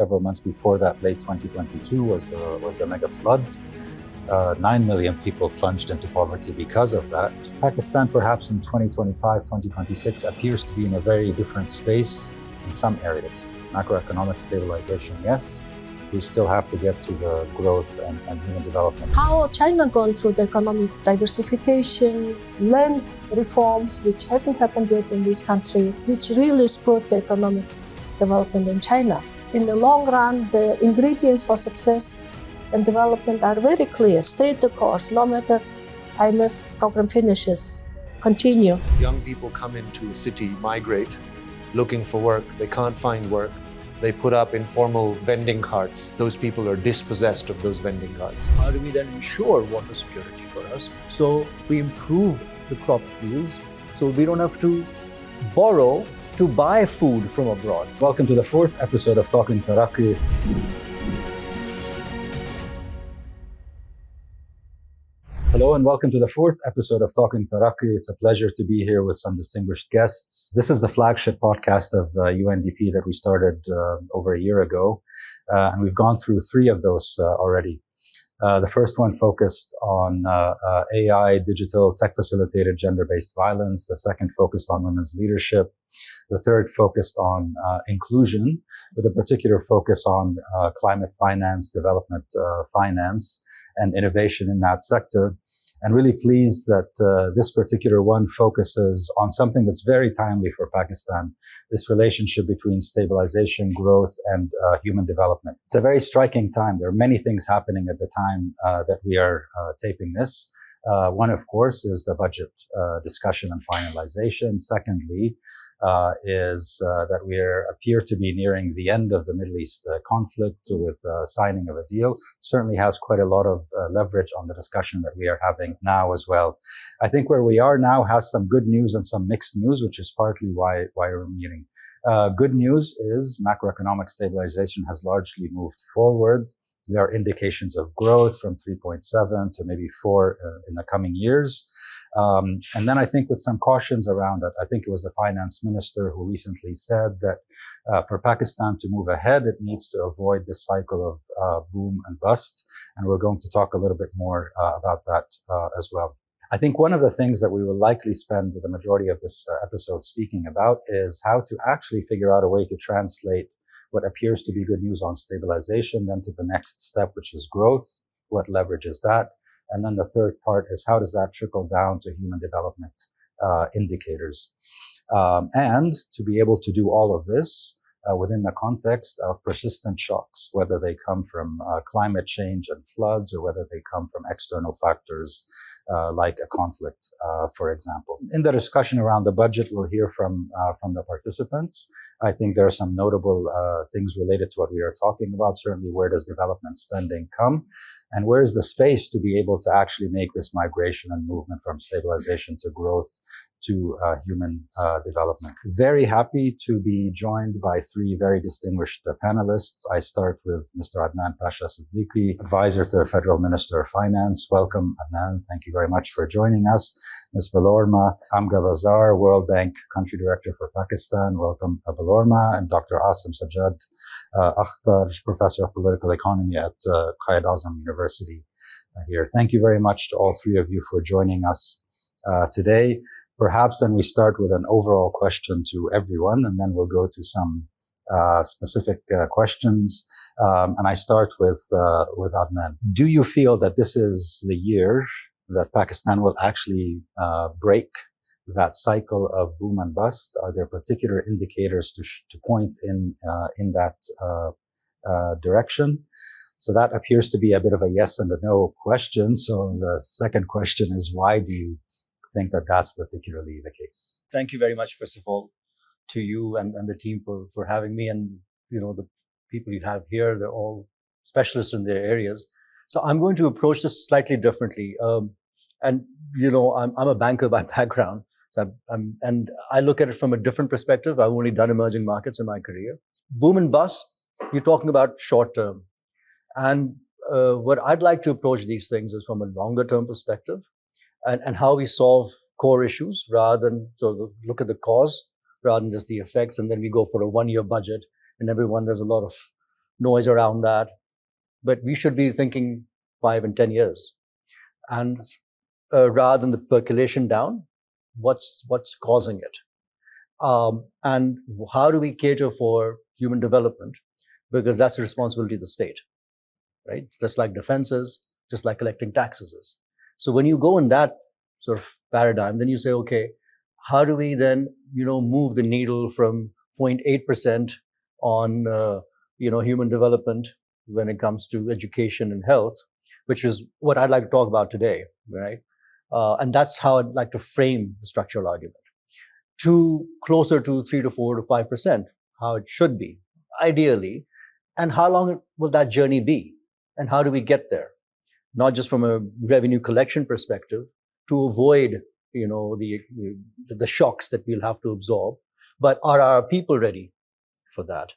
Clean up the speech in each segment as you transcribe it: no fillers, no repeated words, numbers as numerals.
Several months before that, late 2022, was the mega flood. 9 million people plunged into poverty because of that. Pakistan, perhaps in 2025, 2026, appears to be in a very different space in some areas. Macroeconomic stabilization, yes. We still have to get to the growth and human development. How China gone through the economic diversification, land reforms, which hasn't happened yet in this country, which really spurred the economic development in China. In the long run, the ingredients for success and development are very clear. Stay the course, no matter IMF program finishes. Continue. Young people come into a city, migrate, looking for work. They can't find work. They put up informal vending carts. Those people are dispossessed of those vending carts. How do we then ensure water security for us? So we improve the crop yields so we don't have to borrow to buy food from abroad. Welcome to the fourth episode of Talking Taraqi. Hello and welcome to the fourth episode of Talking Taraqi. It's a pleasure to be here with some distinguished guests. This is the flagship podcast of UNDP that we started over a year ago. And we've gone through three of those already. The first one focused on AI, digital, tech-facilitated gender-based violence. The second focused on women's leadership. The third focused on inclusion, with a particular focus on climate finance, development finance, and innovation in that sector. And really pleased that this particular one focuses on something that's very timely for Pakistan, this relationship between stabilization, growth, and human development. It's a very striking time. There are many things happening at the time that we are taping this. One, of course, is the budget discussion and finalization. Secondly, is that we appear to be nearing the end of the Middle East conflict with signing of a deal. Certainly has quite a lot of leverage on the discussion that we are having now as well. I think where we are now has some good news and some mixed news, which is partly why we're meeting. Good news is macroeconomic stabilization has largely moved forward. There are indications of growth from 3.7 to maybe 4 in the coming years. And then I think with some cautions around it, I think it was the finance minister who recently said that for Pakistan to move ahead, it needs to avoid this cycle of boom and bust. And we're going to talk a little bit more about that as well. I think one of the things that we will likely spend the majority of this episode speaking about is how to actually figure out a way to translate what appears to be good news on stabilization, then to the next step, which is growth. What leverages that? And then the third part is how does that trickle down to human development indicators? And to be able to do all of this within the context of persistent shocks, whether they come from climate change and floods or whether they come from external factors like a conflict, for example. In the discussion around the budget, we'll hear from the participants. I think there are some notable things related to what we are talking about. Certainly, where does development spending come? And where is the space to be able to actually make this migration and movement from stabilization to growth to human development? Very happy to be joined by three very distinguished panelists. I start with Mr. Adnan Pasha Siddiqui, advisor to the Federal Minister of Finance. Welcome, Adnan. Thank you very much for joining us. Ms. Balorma Amga Bazar, World Bank Country Director for Pakistan. Welcome, Balorma. And Dr. Asim Sajjad Akhtar, Professor of Political Economy at Qaid Azam University here. Thank you very much to all three of you for joining us today. Perhaps then we start with an overall question to everyone, and then we'll go to some specific questions. And I start with Adnan. Do you feel that this is the year that Pakistan will actually break that cycle of boom and bust? Are there particular indicators to point in that direction? So that appears to be a bit of a yes and a no question. So the second question is, why do you think that that's particularly the case? Thank you very much, first of all, to you and the team for having me. And, you know, the people you have here, they're all specialists in their areas. So I'm going to approach this slightly differently. And, you know, I'm a banker by background. So and I look at it from a different perspective. I've only done emerging markets in my career. Boom and bust, you're talking about short term. And what I'd like to approach these things is from a longer term perspective and how we solve core issues rather than sort of look at the cause rather than just the effects. And then we go for a 1-year budget and there's a lot of noise around that. But we should be thinking 5 and 10 years. And rather than the percolation down, what's causing it? And how do we cater for human development? Because that's the responsibility of the state, right? Just like defenses, just like collecting taxes is. So when you go in that sort of paradigm, then you say, okay, how do we then, move the needle from 0.8% on, human development when it comes to education and health, which is what I'd like to talk about today, right? And that's how I'd like to frame the structural argument, to closer to 3 to 4 to 5%, how it should be, ideally, and how long will that journey be, and how do we get there? Not just from a revenue collection perspective, to avoid, the shocks that we'll have to absorb, but are our people ready for that?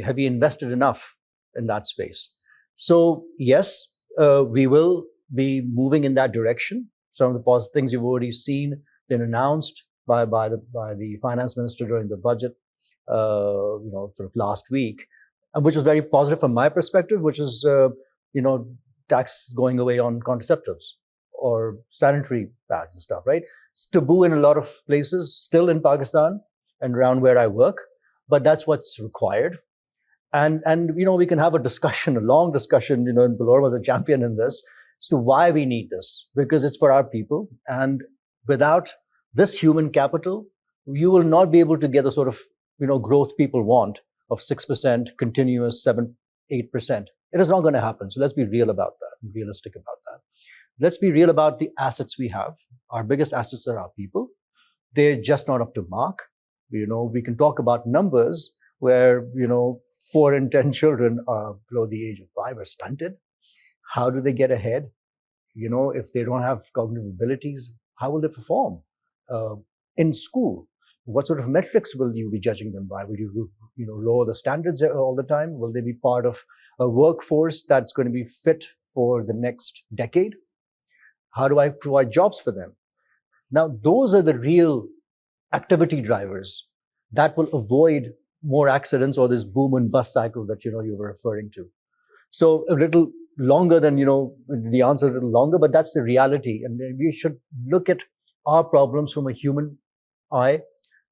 Have we invested enough in that space? So yes, we will be moving in that direction. Some of the positive things you've already seen been announced by the finance minister during the budget, sort of last week, and which was very positive from my perspective, which is, tax going away on contraceptives or sanitary pads and stuff, right? It's taboo in a lot of places, still in Pakistan and around where I work, but that's what's required. And we can have a long discussion, and Balor was a champion in this, as to why we need this, because it's for our people. And without this human capital, you will not be able to get the sort of, growth people want of 6%, continuous 7, 8%. It is not going to happen. So let's be realistic about that. Let's be real about the assets we have. Our biggest assets are our people. They're just not up to mark. We can talk about numbers where, 4 in 10 children below the age of 5 are stunted. How do they get ahead? If they don't have cognitive abilities, how will they perform in school? What sort of metrics will you be judging them by? Will you, lower the standards all the time? Will they be part of a workforce that's going to be fit for the next decade? How do I provide jobs for them? Now, those are the real activity drivers that will avoid more accidents or this boom and bust cycle that, you were referring to. So a little longer than, the answer is a little longer, but that's the reality. And we should look at our problems from a human eye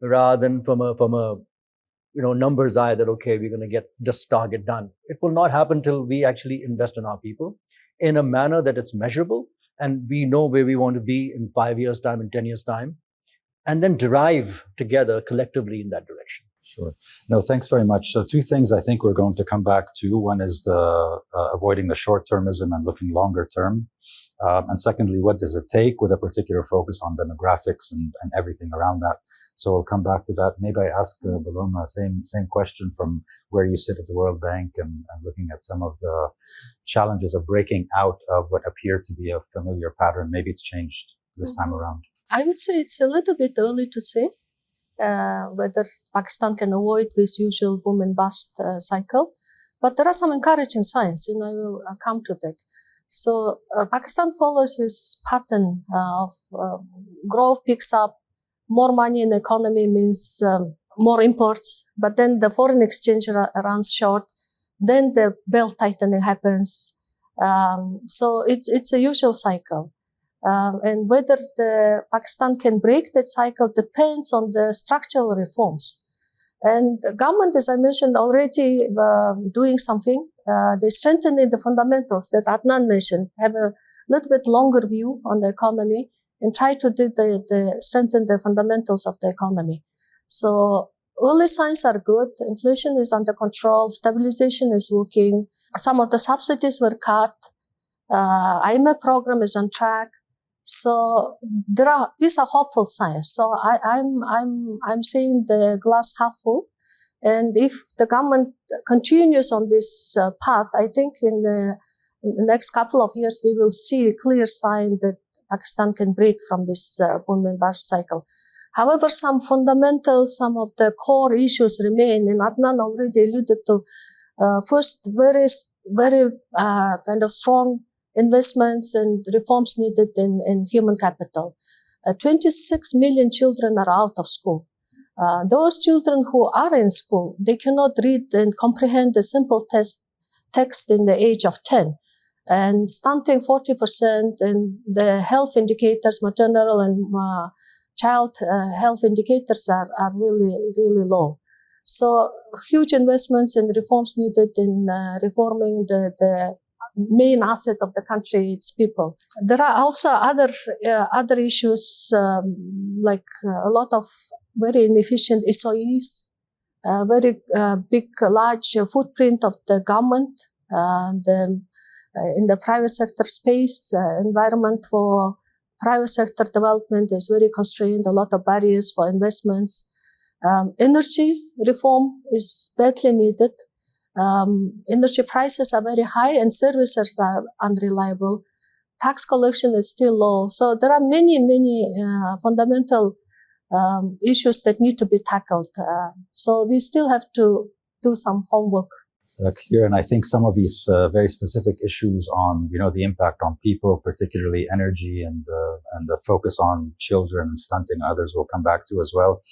rather than from a numbers eye that, okay, we're going to get this target done. It will not happen till we actually invest in our people in a manner that it's measurable and we know where we want to be in 5 years' time, in 10 years' time, and then drive together collectively in that direction. Sure. No, thanks very much. So 2 things I think we're going to come back to. One is the avoiding the short-termism and looking longer term. And secondly, what does it take with a particular focus on demographics and everything around that? So we'll come back to that. Maybe I ask Baloma, same question from where you sit at the World Bank and looking at some of the challenges of breaking out of what appeared to be a familiar pattern. Maybe it's changed this time around. I would say it's a little bit early to say whether Pakistan can avoid this usual boom and bust cycle. But there are some encouraging signs, and I will come to that. So Pakistan follows this pattern of growth picks up, more money in the economy means more imports, but then the foreign exchange runs short, then the belt tightening happens. So it's a usual cycle. And whether the Pakistan can break that cycle depends on the structural reforms. And the government, as I mentioned, already doing something. They strengthening the fundamentals that Adnan mentioned, have a little bit longer view on the economy and try to do strengthen the fundamentals of the economy. So early signs are good. Inflation is under control. Stabilization is working. Some of the subsidies were cut. IMF program is on track. So these are hopeful signs. So I'm seeing the glass half full. And if the government continues on this path, I think in the next couple of years, we will see a clear sign that Pakistan can break from this boom and bust cycle. However, some fundamentals, some of the core issues remain, and Adnan already alluded to. First, very kind of strong investments and reforms needed in human capital. 26 million children are out of school. Those children who are in school, they cannot read and comprehend the simple text in the age of 10. And stunting 40%, and the health indicators, maternal and child health indicators are really, really low. So huge investments and reforms needed in reforming the main asset of the country, its people. There are also other issues like a lot of very inefficient SOEs, very big, large footprint of the government, in the private sector space, environment for private sector development is very constrained, a lot of barriers for investments. Energy reform is badly needed. Energy prices are very high and services are unreliable. Tax collection is still low. So there are many, many fundamental issues that need to be tackled. So we still have to do some homework. Clear, and I think some of these very specific issues on the impact on people, particularly energy and the focus on children and stunting, others will come back to as well.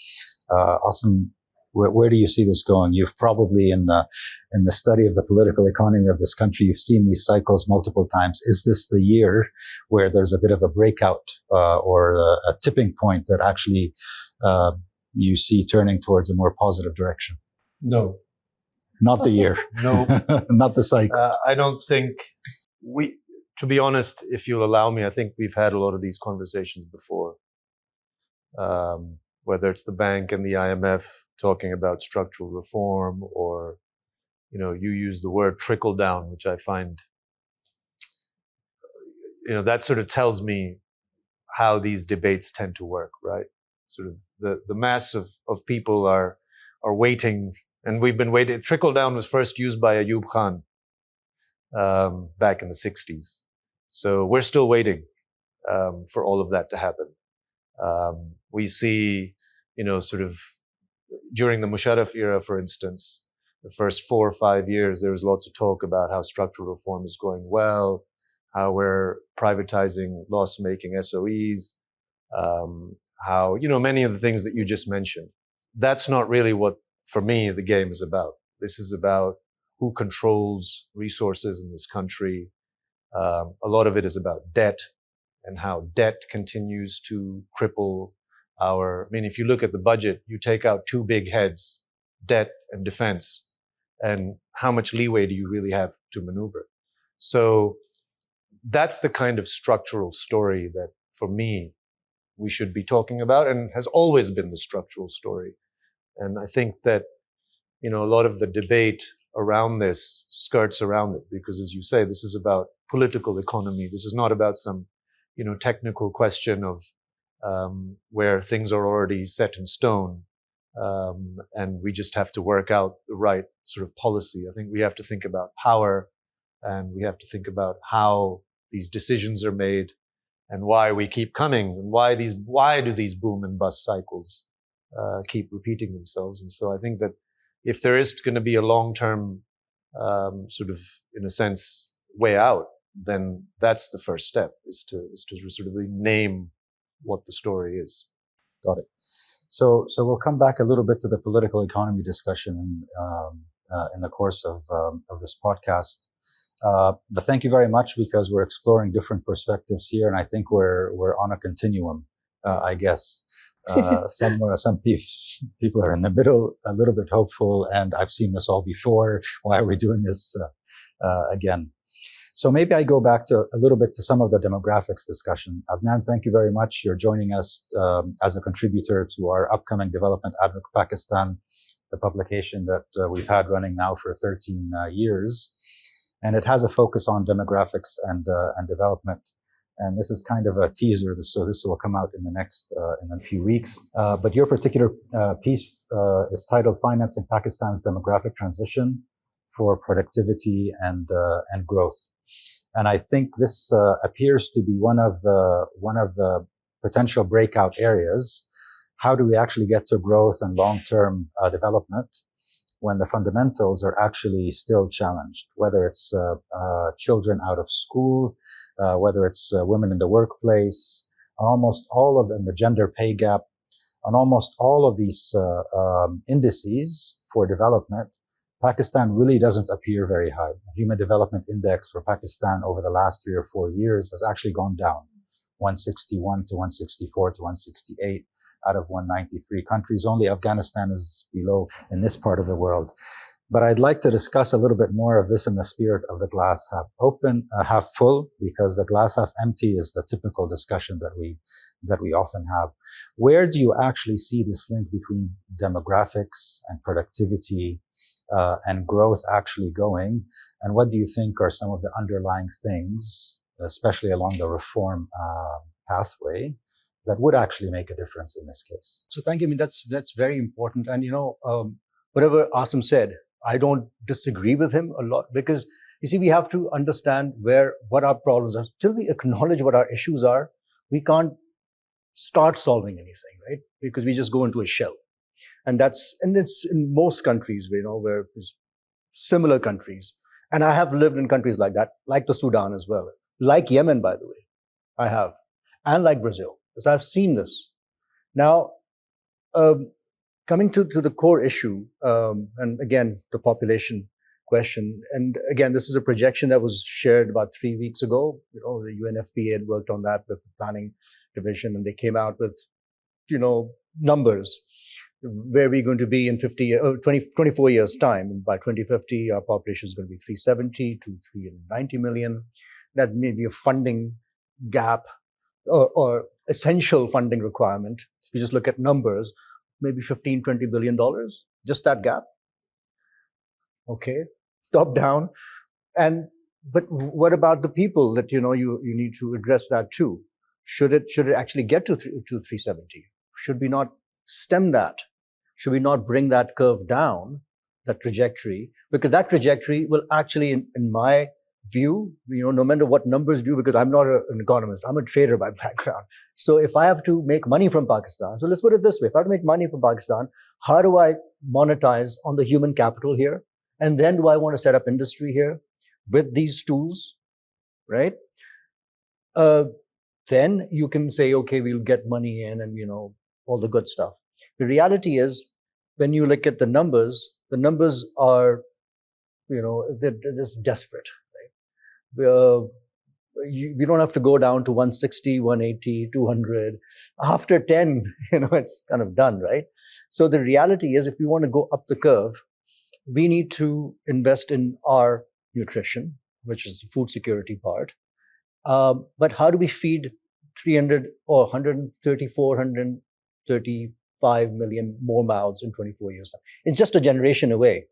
Awesome. Where do you see this going? You've probably in the study of the political economy of this country, you've seen these cycles multiple times. Is this the year where there's a bit of a breakout or a tipping point that actually you see turning towards a more positive direction? No. Not the year. No. Not the cycle. I don't think to be honest, if you'll allow me, I think we've had a lot of these conversations before. Whether it's the bank and the IMF talking about structural reform, or, you use the word trickle down, which I find, that sort of tells me how these debates tend to work, right? Sort of the mass of people are waiting. And we've been waiting. Trickle down was first used by Ayub Khan back in the 60s. So we're still waiting for all of that to happen. We see, sort of during the Musharraf era, for instance, the first 4 or 5 years, there was lots of talk about how structural reform is going well, how we're privatizing loss-making SOEs, how, many of the things that you just mentioned. That's not really what, for me, the game is about. This is about who controls resources in this country. A lot of it is about debt and how debt continues to cripple if you look at the budget, you take out two big heads, debt and defense, and how much leeway do you really have to maneuver? So that's the kind of structural story that, for me, we should be talking about, and has always been the structural story. And I think that, a lot of the debate around this skirts around it, because, as you say, this is about political economy. This is not about some, technical question of where things are already set in stone, and we just have to work out the right sort of policy. I think we have to think about power, and we have to think about how these decisions are made, and why we keep coming, and why do these boom and bust cycles keep repeating themselves. And so I think that if there is going to be a long-term sort of, in a sense, way out, then that's the first step, is to sort of name what the story is. Got it. So we'll come back a little bit to the political economy discussion in the course of this podcast. But thank you very much, because we're exploring different perspectives here, and I think we're on a continuum, I guess. Some people are in the middle, a little bit hopeful, and I've seen this all before. Why are we doing this again? So maybe I go back to a little bit to some of the demographics discussion. Adnan, thank you very much. You're joining us as a contributor to our upcoming Development Advocate Pakistan, the publication that we've had running now for 13 years. And it has a focus on demographics and development. And this is kind of a teaser, so this will come out in a few weeks. But your particular piece is titled "Financing Pakistan's Demographic Transition for Productivity and Growth." And I think this appears to be one of the potential breakout areas. How do we actually get to growth and long-term development when the fundamentals are actually still challenged, whether it's children out of school, whether it's women in the workplace, almost all of them, the gender pay gap, on almost all of these indices for development, Pakistan really doesn't appear very high. Human Development Index for Pakistan over the last 3 or 4 years has actually gone down, 161 to 164 to 168 out of 193 countries. Only Afghanistan is below in this part of the world. But I'd like to discuss a little bit more of this in the spirit of the glass half open, half full, because the glass half empty is the typical discussion that we often have. Where do you actually see this link between demographics and productivity and growth actually going? And what do you think are some of the underlying things, especially along the reform pathway, that would actually make a difference in this case? So thank you. I mean, that's very important. And, whatever Asim said, I don't disagree with him a lot, because you see, we have to understand what our problems are. Till we acknowledge what our issues are, we can't start solving anything, right? Because we just go into a shell. And it's in most countries, where there's similar countries. And I have lived in countries like that, like the Sudan as well, like Yemen, by the way, I have, and like Brazil, because I've seen this. Now, coming to the core issue, and again, the population question. And again, this is a projection that was shared about 3 weeks ago. The UNFPA had worked on that with the planning division, and they came out with, numbers where we're going to be in 24 years' time. And by 2050, our population is going to be 370 to 390 million. That may be a funding gap or essential funding requirement. If you just look at numbers, maybe $15, $20 billion, just that gap. Okay, top down. But what about the people that, you need to address that too? Should it actually get to 370? Should we not stem that? Should we not bring that curve down, that trajectory? Because that trajectory will actually, in my view, no matter what numbers do, because I'm not an economist, I'm a trader by background. So if I have to make money from Pakistan, so let's put it this way, if I have to make money from Pakistan, how do I monetize on the human capital here? And then do I want to set up industry here with these tools, right? Then you can say, okay, we'll get money in and, all the good stuff. The reality is, when you look at the numbers are, they're just desperate. We don't have to go down to 160, 180, 200. After 10, it's kind of done, right? So the reality is, if we want to go up the curve, we need to invest in our nutrition, which is the food security part. But how do we feed 300 or 134, 135 million more mouths in 24 years' time? It's just a generation away.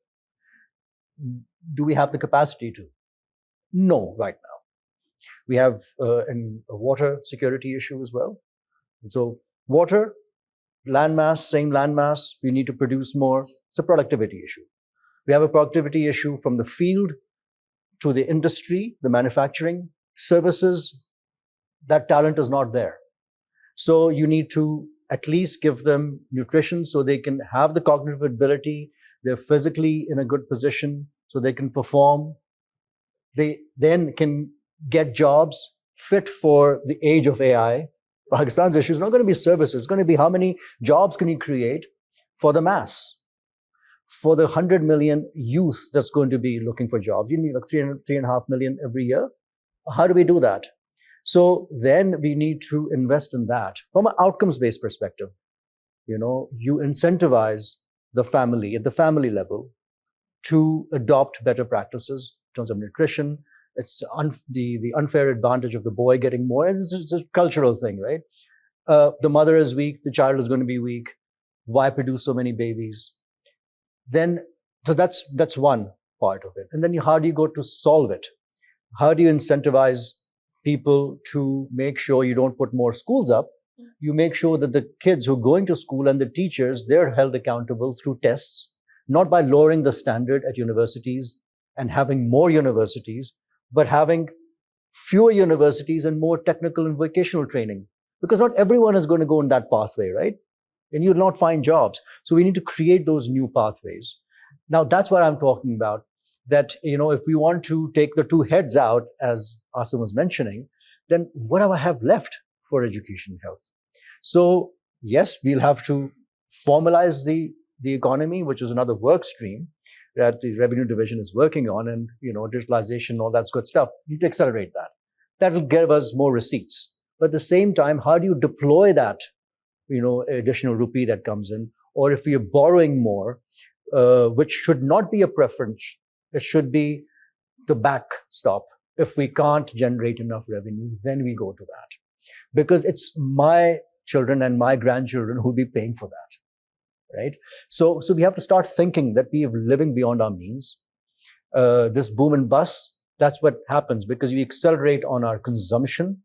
Do we have the capacity to? No, right now. We have a water security issue as well. So water, landmass, same landmass, we need to produce more. It's a productivity issue. We have a productivity issue from the field to the industry, the manufacturing, services. That talent is not there. So you need to at least give them nutrition so they can have the cognitive ability. They're physically in a good position so they can perform. They then can get jobs fit for the age of AI. Pakistan's issue is not going to be services. It's going to be how many jobs can you create for the mass, for the 100 million youth that's going to be looking for jobs. You need like 3.5 million every year. How do we do that? So then we need to invest in that from an outcomes-based perspective. You incentivize the family at the family level to adopt better practices in terms of nutrition. It's the unfair advantage of the boy getting more. It's a cultural thing, right? The mother is weak, the child is going to be weak. Why produce so many babies? So that's one part of it. And then how do you go to solve it? How do you incentivize people to make sure you don't put more schools up? You make sure that the kids who are going to school and the teachers, they're held accountable through tests, not by lowering the standard at universities and having more universities, but having fewer universities and more technical and vocational training. Because not everyone is going to go in that pathway, right? And you'll not find jobs. So we need to create those new pathways. Now, that's what I'm talking about. That, if we want to take the two heads out, as Asim was mentioning, then what do I have left for education and health? So yes, we'll have to formalize the economy, which is another work stream that the revenue division is working on, and digitalization, all that's good stuff. You need to accelerate that. That will give us more receipts. But at the same time, how do you deploy that, additional rupee that comes in? Or if we are borrowing more, which should not be a preference, it should be the backstop. If we can't generate enough revenue, then we go to that. Because it's my children and my grandchildren who'll be paying for that, right? So we have to start thinking that we are living beyond our means. This boom and bust, that's what happens because we accelerate on our consumption.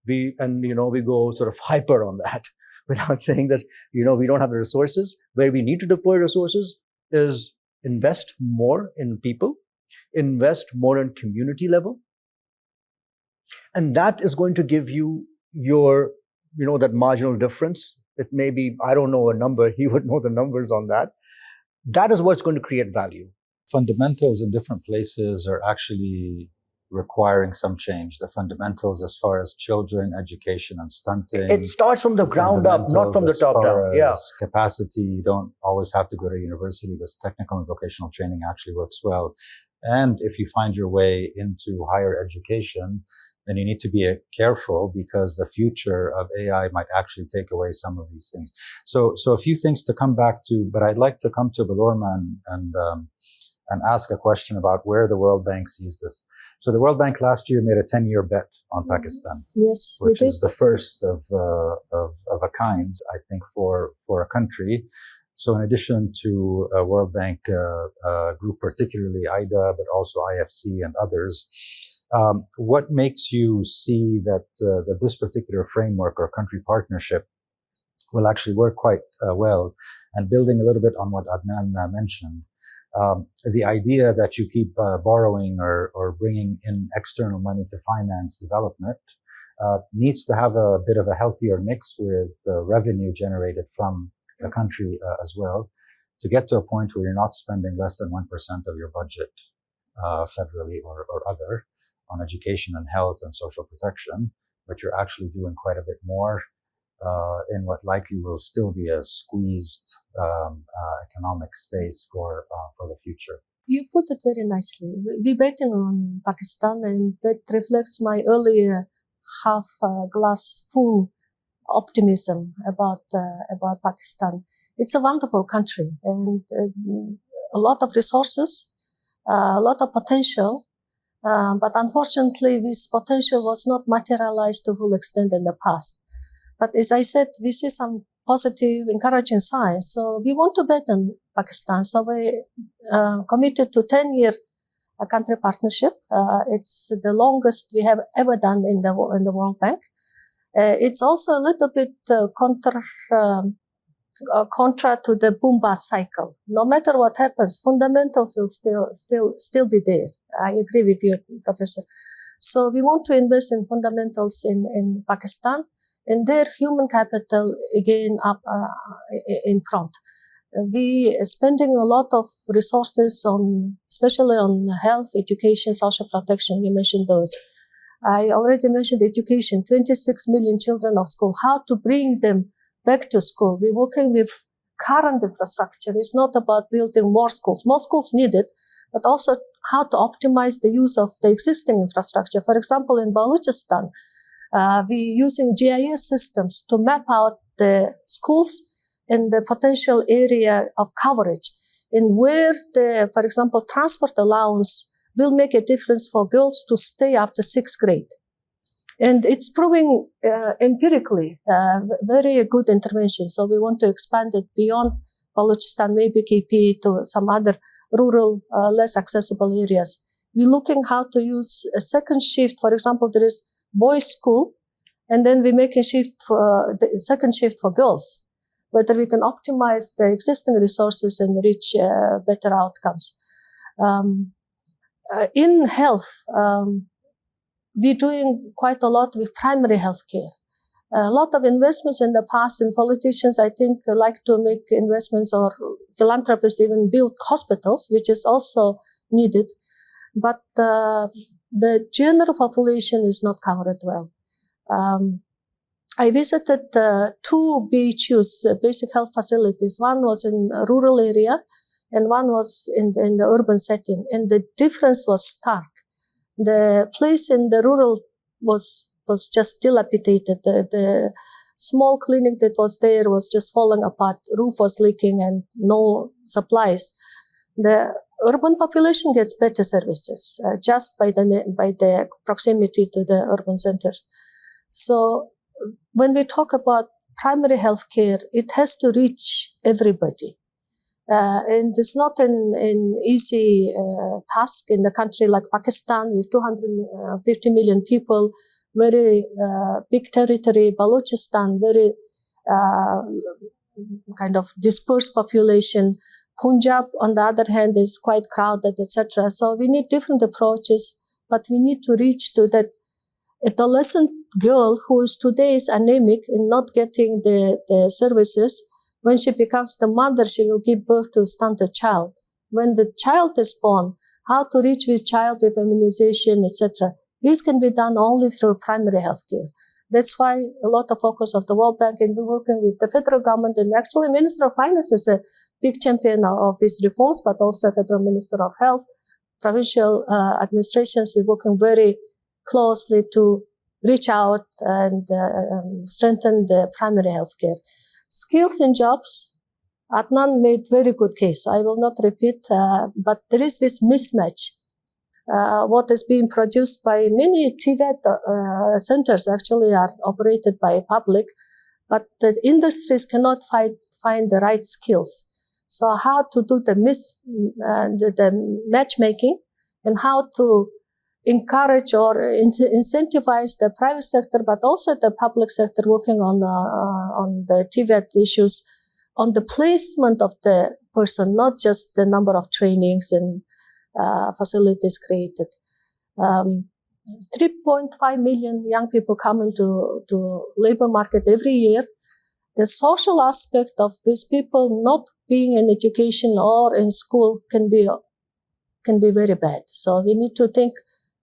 We go sort of hyper on that without saying that, we don't have the resources. Where we need to deploy resources is invest more in people, invest more in community level. And that is going to give you your, that marginal difference. It may be, I don't know a number, he would know the numbers on that. That is what's going to create value. Fundamentals in different places are actually requiring some change. The fundamentals as far as children, education, and stunting. It starts from the ground up, not from the top down. Yeah. Capacity, you don't always have to go to university, but technical and vocational training actually works well. And if you find your way into higher education, then you need to be careful because the future of AI might actually take away some of these things. So a few things to come back to, but I'd like to come to Balorma and ask a question about where the World Bank sees this. So the World Bank last year made a 10-year bet on Pakistan. Yes, which is the first of a kind, I think, for a country. So in addition to a World Bank group, particularly IDA, but also IFC and others, what makes you see that this particular framework or country partnership will actually work quite well? And building a little bit on what Adnan mentioned, the idea that you keep borrowing or bringing in external money to finance development needs to have a bit of a healthier mix with revenue generated from the country as well, to get to a point where you're not spending less than 1% of your budget federally or other on education and health and social protection, but you're actually doing quite a bit more in what likely will still be a squeezed economic space for the future. You put it very nicely. We're betting on Pakistan, and that reflects my earlier half glass full optimism about Pakistan. It's a wonderful country and a lot of resources, a lot of potential, but unfortunately this potential was not materialized to full extent in the past. But as I said, we see some positive, encouraging signs. So we want to bet on Pakistan. So we committed to 10-year country partnership. It's the longest we have ever done in the World Bank. It's also a little bit contra to the boom-bust cycle. No matter what happens, fundamentals will still be there. I agree with you, Professor. So we want to invest in fundamentals in Pakistan, and their human capital again up in front. We are spending a lot of resources especially on health, education, social protection. You mentioned those. I already mentioned education, 26 million children of school, how to bring them back to school. We're working with current infrastructure. It's not about building more schools. More schools needed, but also how to optimize the use of the existing infrastructure. For example, in Balochistan, we're using GIS systems to map out the schools and the potential area of coverage, and where for example, transport allowance will make a difference for girls to stay after 6th grade. And it's proving empirically very good intervention. So we want to expand it beyond Balochistan, maybe KP, to some other rural, less accessible areas. We're looking how to use a second shift. For example, there is boys' school, and then we make a shift for the second shift for girls, whether we can optimize the existing resources and reach better outcomes. In health, we're doing quite a lot with primary health care. A lot of investments in the past, and politicians, I think, like to make investments, or philanthropists even build hospitals, which is also needed. But the general population is not covered well. I visited two BHUs, basic health facilities. One was in a rural area and one was in the urban setting. And the difference was stark. The place in the rural was just dilapidated. The small clinic that was there was just falling apart. Roof was leaking and no supplies. The urban population gets better services just by the proximity to the urban centers. So when we talk about primary health care, it has to reach everybody. And it's not an easy task in a country like Pakistan with 250 million people, very big territory, Balochistan, very kind of dispersed population. Punjab, on the other hand, is quite crowded, etc. So we need different approaches, but we need to reach to that adolescent girl who is today is anemic and not getting the services. When she becomes the mother, she will give birth to a stunted child. When the child is born, how to reach with child with immunization, etc. This can be done only through primary health care. That's why a lot of focus of the World Bank, and we're working with the federal government, and actually Minister of Finance is a big champion of these reforms, but also Federal Minister of Health, provincial administrations. We're working very closely to reach out and strengthen the primary health care. Skills in jobs, Adnan made very good case. I will not repeat, but there is this mismatch. What is being produced by many TVET centers actually are operated by public, but the industries cannot find the right skills. So how to do the matchmaking and how to encourage or incentivize the private sector, but also the public sector working on the TVET issues, on the placement of the person, not just the number of trainings and facilities created. 3.5 million young people come into labor market every year. The social aspect of these people not being in education or in school can be very bad. So we need to think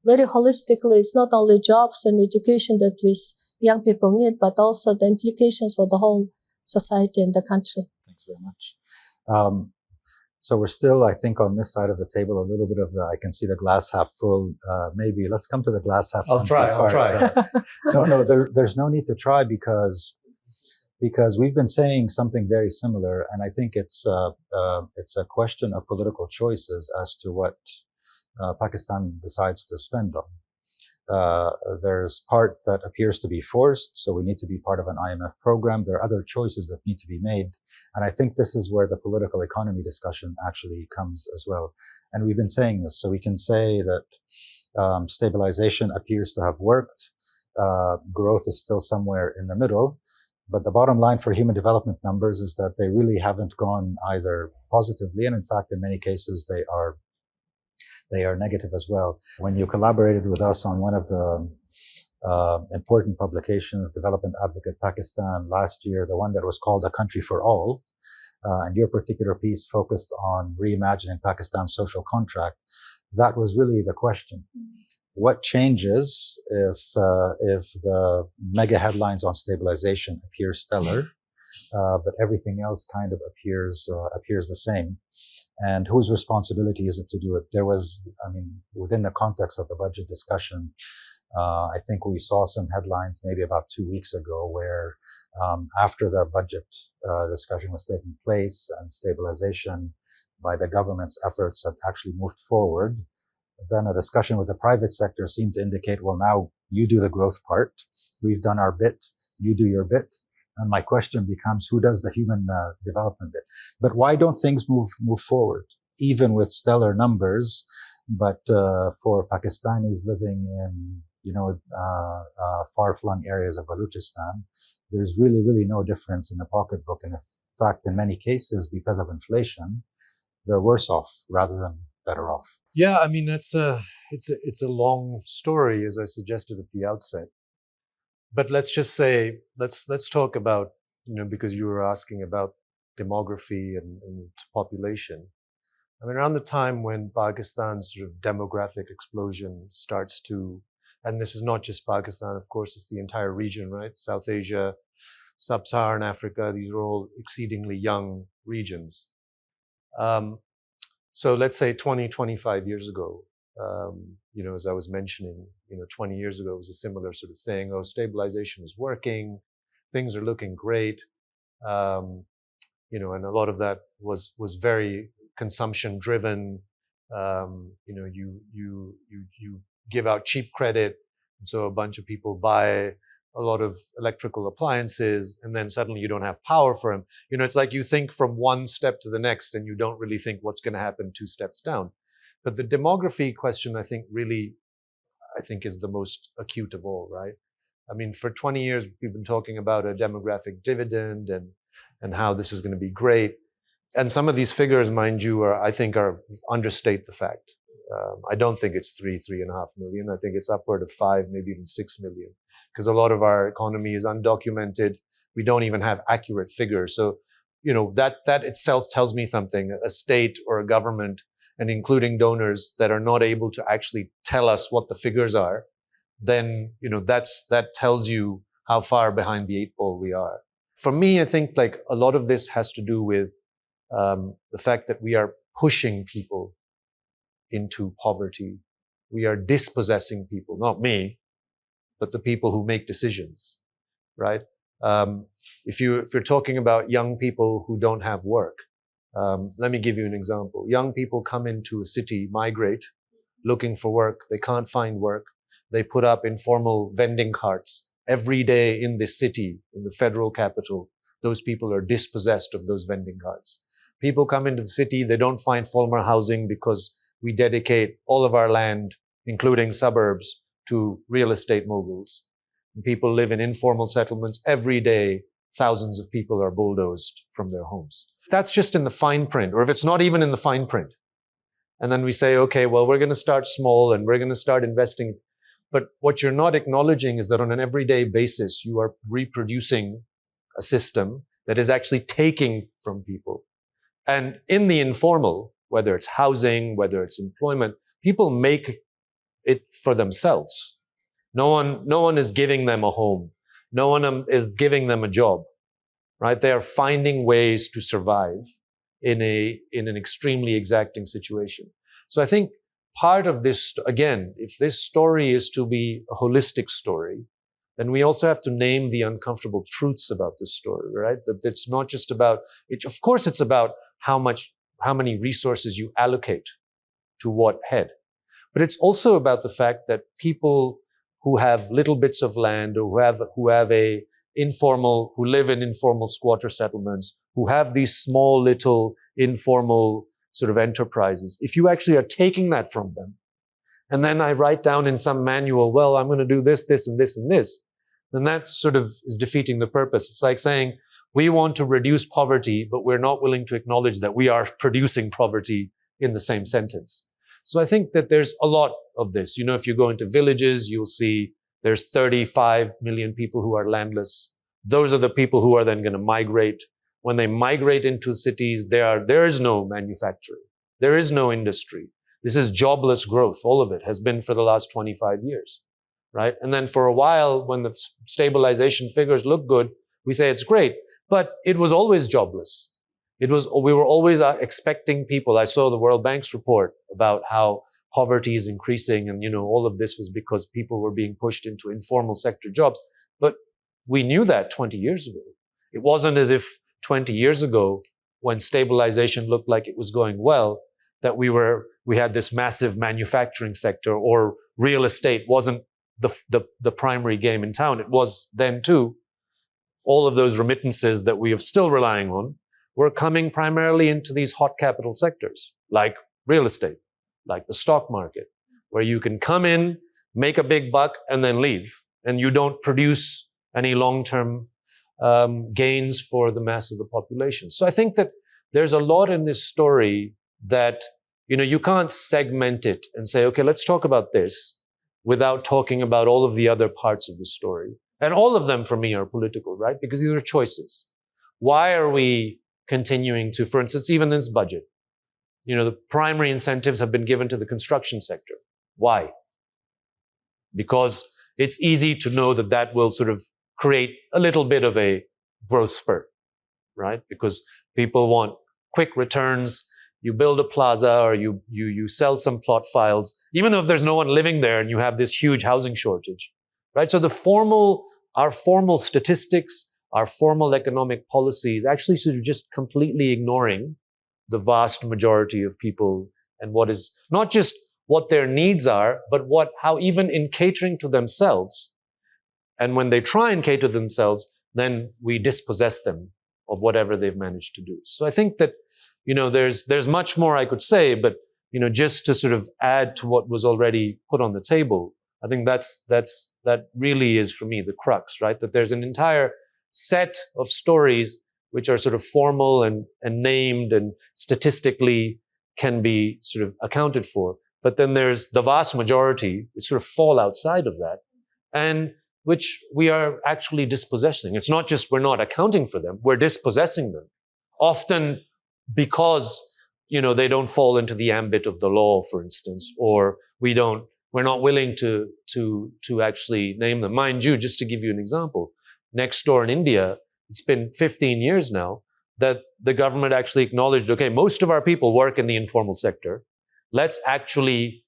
very holistically. It's not only jobs and education that these young people need, but also the implications for the whole society and the country. Thanks very much. So we're still, I think, on this side of the table, a little bit of I can see the glass half full. Maybe let's come to the glass half empty part. I'll try. No, there's no need to try because we've been saying something very similar, and I think it's a question of political choices as to what Pakistan decides to spend on. There's part that appears to be forced, so we need to be part of an IMF program. There are other choices that need to be made, and I think this is where the political economy discussion actually comes as well. And we've been saying this, so we can say that stabilization appears to have worked. Growth is still somewhere in the middle. But the bottom line for human development numbers is that they really haven't gone either positively, and in fact, in many cases, they are negative as well. When you collaborated with us on one of the important publications, Development Advocate Pakistan, last year, the one that was called A Country for All, and your particular piece focused on reimagining Pakistan's social contract, that was really the question. What changes if the mega headlines on stabilization appear stellar, but everything else kind of appears the same? And whose responsibility is it to do it? There was, within the context of the budget discussion, I think we saw some headlines maybe about 2 weeks ago where after the budget discussion was taking place and stabilization by the government's efforts had actually moved forward, then a discussion with the private sector seemed to indicate, well, now you do the growth part. We've done our bit. You do your bit. And my question becomes, who does the human development bit? But why don't things move forward, even with stellar numbers? But for Pakistanis living in, far-flung areas of Balochistan, there's really, really no difference in the pocketbook. And in fact, in many cases, because of inflation, they're worse off rather than better off. Yeah, it's a long story, as I suggested at the outset. But let's just say, let's talk about, because you were asking about demography and population. Around the time when Pakistan's sort of demographic explosion starts to And this is not just Pakistan, of course, it's the entire region, right? South Asia, Sub-Saharan Africa, these are all exceedingly young regions. So let's say 20, 25 years ago, as I was mentioning, 20 years ago, it was a similar sort of thing. Oh, stabilization is working. Things are looking great. And a lot of that was very consumption driven. You give out cheap credit. And so a bunch of people buy a lot of electrical appliances, and then suddenly you don't have power for them. It's like you think from one step to the next and you don't really think what's going to happen 2 steps down. But the demography question, I think is the most acute of all, right? I mean, for 20 years, we've been talking about a demographic dividend and how this is going to be great. And some of these figures, mind you, I think understate the fact. I don't think it's 3.5 million. I think it's upward of 5, maybe even 6 million. Because a lot of our economy is undocumented. We don't even have accurate figures. So, that itself tells me something. A state or a government, and including donors that are not able to actually tell us what the figures are, then, that tells you how far behind the 8 ball we are. For me, I think like a lot of this has to do with the fact that we are pushing people into poverty. We are dispossessing people, not me, but the people who make decisions, right? If you're talking about young people who don't have work, let me give you an example. Young people come into a city, migrate, looking for work. They can't find work. They put up informal vending carts every day in this city, in the federal capital. Those people are dispossessed of those vending carts. People come into the city. They don't find formal housing because we dedicate all of our land, including suburbs, to real estate moguls. And people live in informal settlements. Every day, thousands of people are bulldozed from their homes. That's just in the fine print, or if it's not even in the fine print. And then we say, okay, well, we're going to start small and we're going to start investing. But what you're not acknowledging is that on an everyday basis, you are reproducing a system that is actually taking from people. And in the informal, whether it's housing, whether it's employment, people make it for themselves. No one is giving them a home. No one is giving them a job, right? They are finding ways to survive in an extremely exacting situation. So I think part of this, again, if this story is to be a holistic story, then we also have to name the uncomfortable truths about this story, right? That it's not just about, of course it's about how many resources you allocate to what head. But it's also about the fact that people who have little bits of land or who live in informal squatter settlements, who have these small little informal sort of enterprises, if you actually are taking that from them, and then I write down in some manual, well, I'm going to do this, this, and this, and this, then that sort of is defeating the purpose. It's like saying, we want to reduce poverty, but we're not willing to acknowledge that we are producing poverty in the same sentence. So I think that there's a lot of this. If you go into villages, you'll see there's 35 million people who are landless. Those are the people who are then going to migrate. When they migrate into cities, there is no manufacturing. There is no industry. This is jobless growth. All of it has been for the last 25 years, right? And then for a while, when the stabilization figures look good, we say it's great, but it was always jobless. We were always expecting people. I saw the World Bank's report about how poverty is increasing, and all of this was because people were being pushed into informal sector jobs. But we knew that 20 years ago. It wasn't as if 20 years ago, when stabilization looked like it was going well, that we had this massive manufacturing sector, or real estate wasn't the primary game in town. It was then too. All of those remittances that we are still relying on were coming primarily into these hot capital sectors, like real estate, like the stock market, where you can come in, make a big buck, and then leave. And you don't produce any long-term gains for the mass of the population. So I think that there's a lot in this story that, you can't segment it and say, okay, let's talk about this without talking about all of the other parts of the story. And all of them for me are political, right? Because these are choices. Why are we continuing to, for instance, even this budget, the primary incentives have been given to the construction sector. Why? because it's easy to know that that will sort of create a little bit of a growth spurt, right? Because people want quick returns. You build a plaza or you sell some plot files, even though if there's no one living there and you have this huge housing shortage, right? So our formal statistics, our formal economic policies actually sort of just completely ignoring the vast majority of people and what is not just what their needs are, but how even in catering to themselves. And when they try and cater themselves, then we dispossess them of whatever they've managed to do. So I think that, there's much more I could say, but, just to sort of add to what was already put on the table, I think that really is for me the crux, right? That there's an entire set of stories which are sort of formal and named and statistically can be sort of accounted for. But then there's the vast majority which sort of fall outside of that and which we are actually dispossessing. It's not just we're not accounting for them, we're dispossessing them. Often because, they don't fall into the ambit of the law, for instance, or we're not willing to actually name them. Mind you, just to give you an example, next door in India, it's been 15 years now that the government actually acknowledged, okay, most of our people work in the informal sector. Let's actually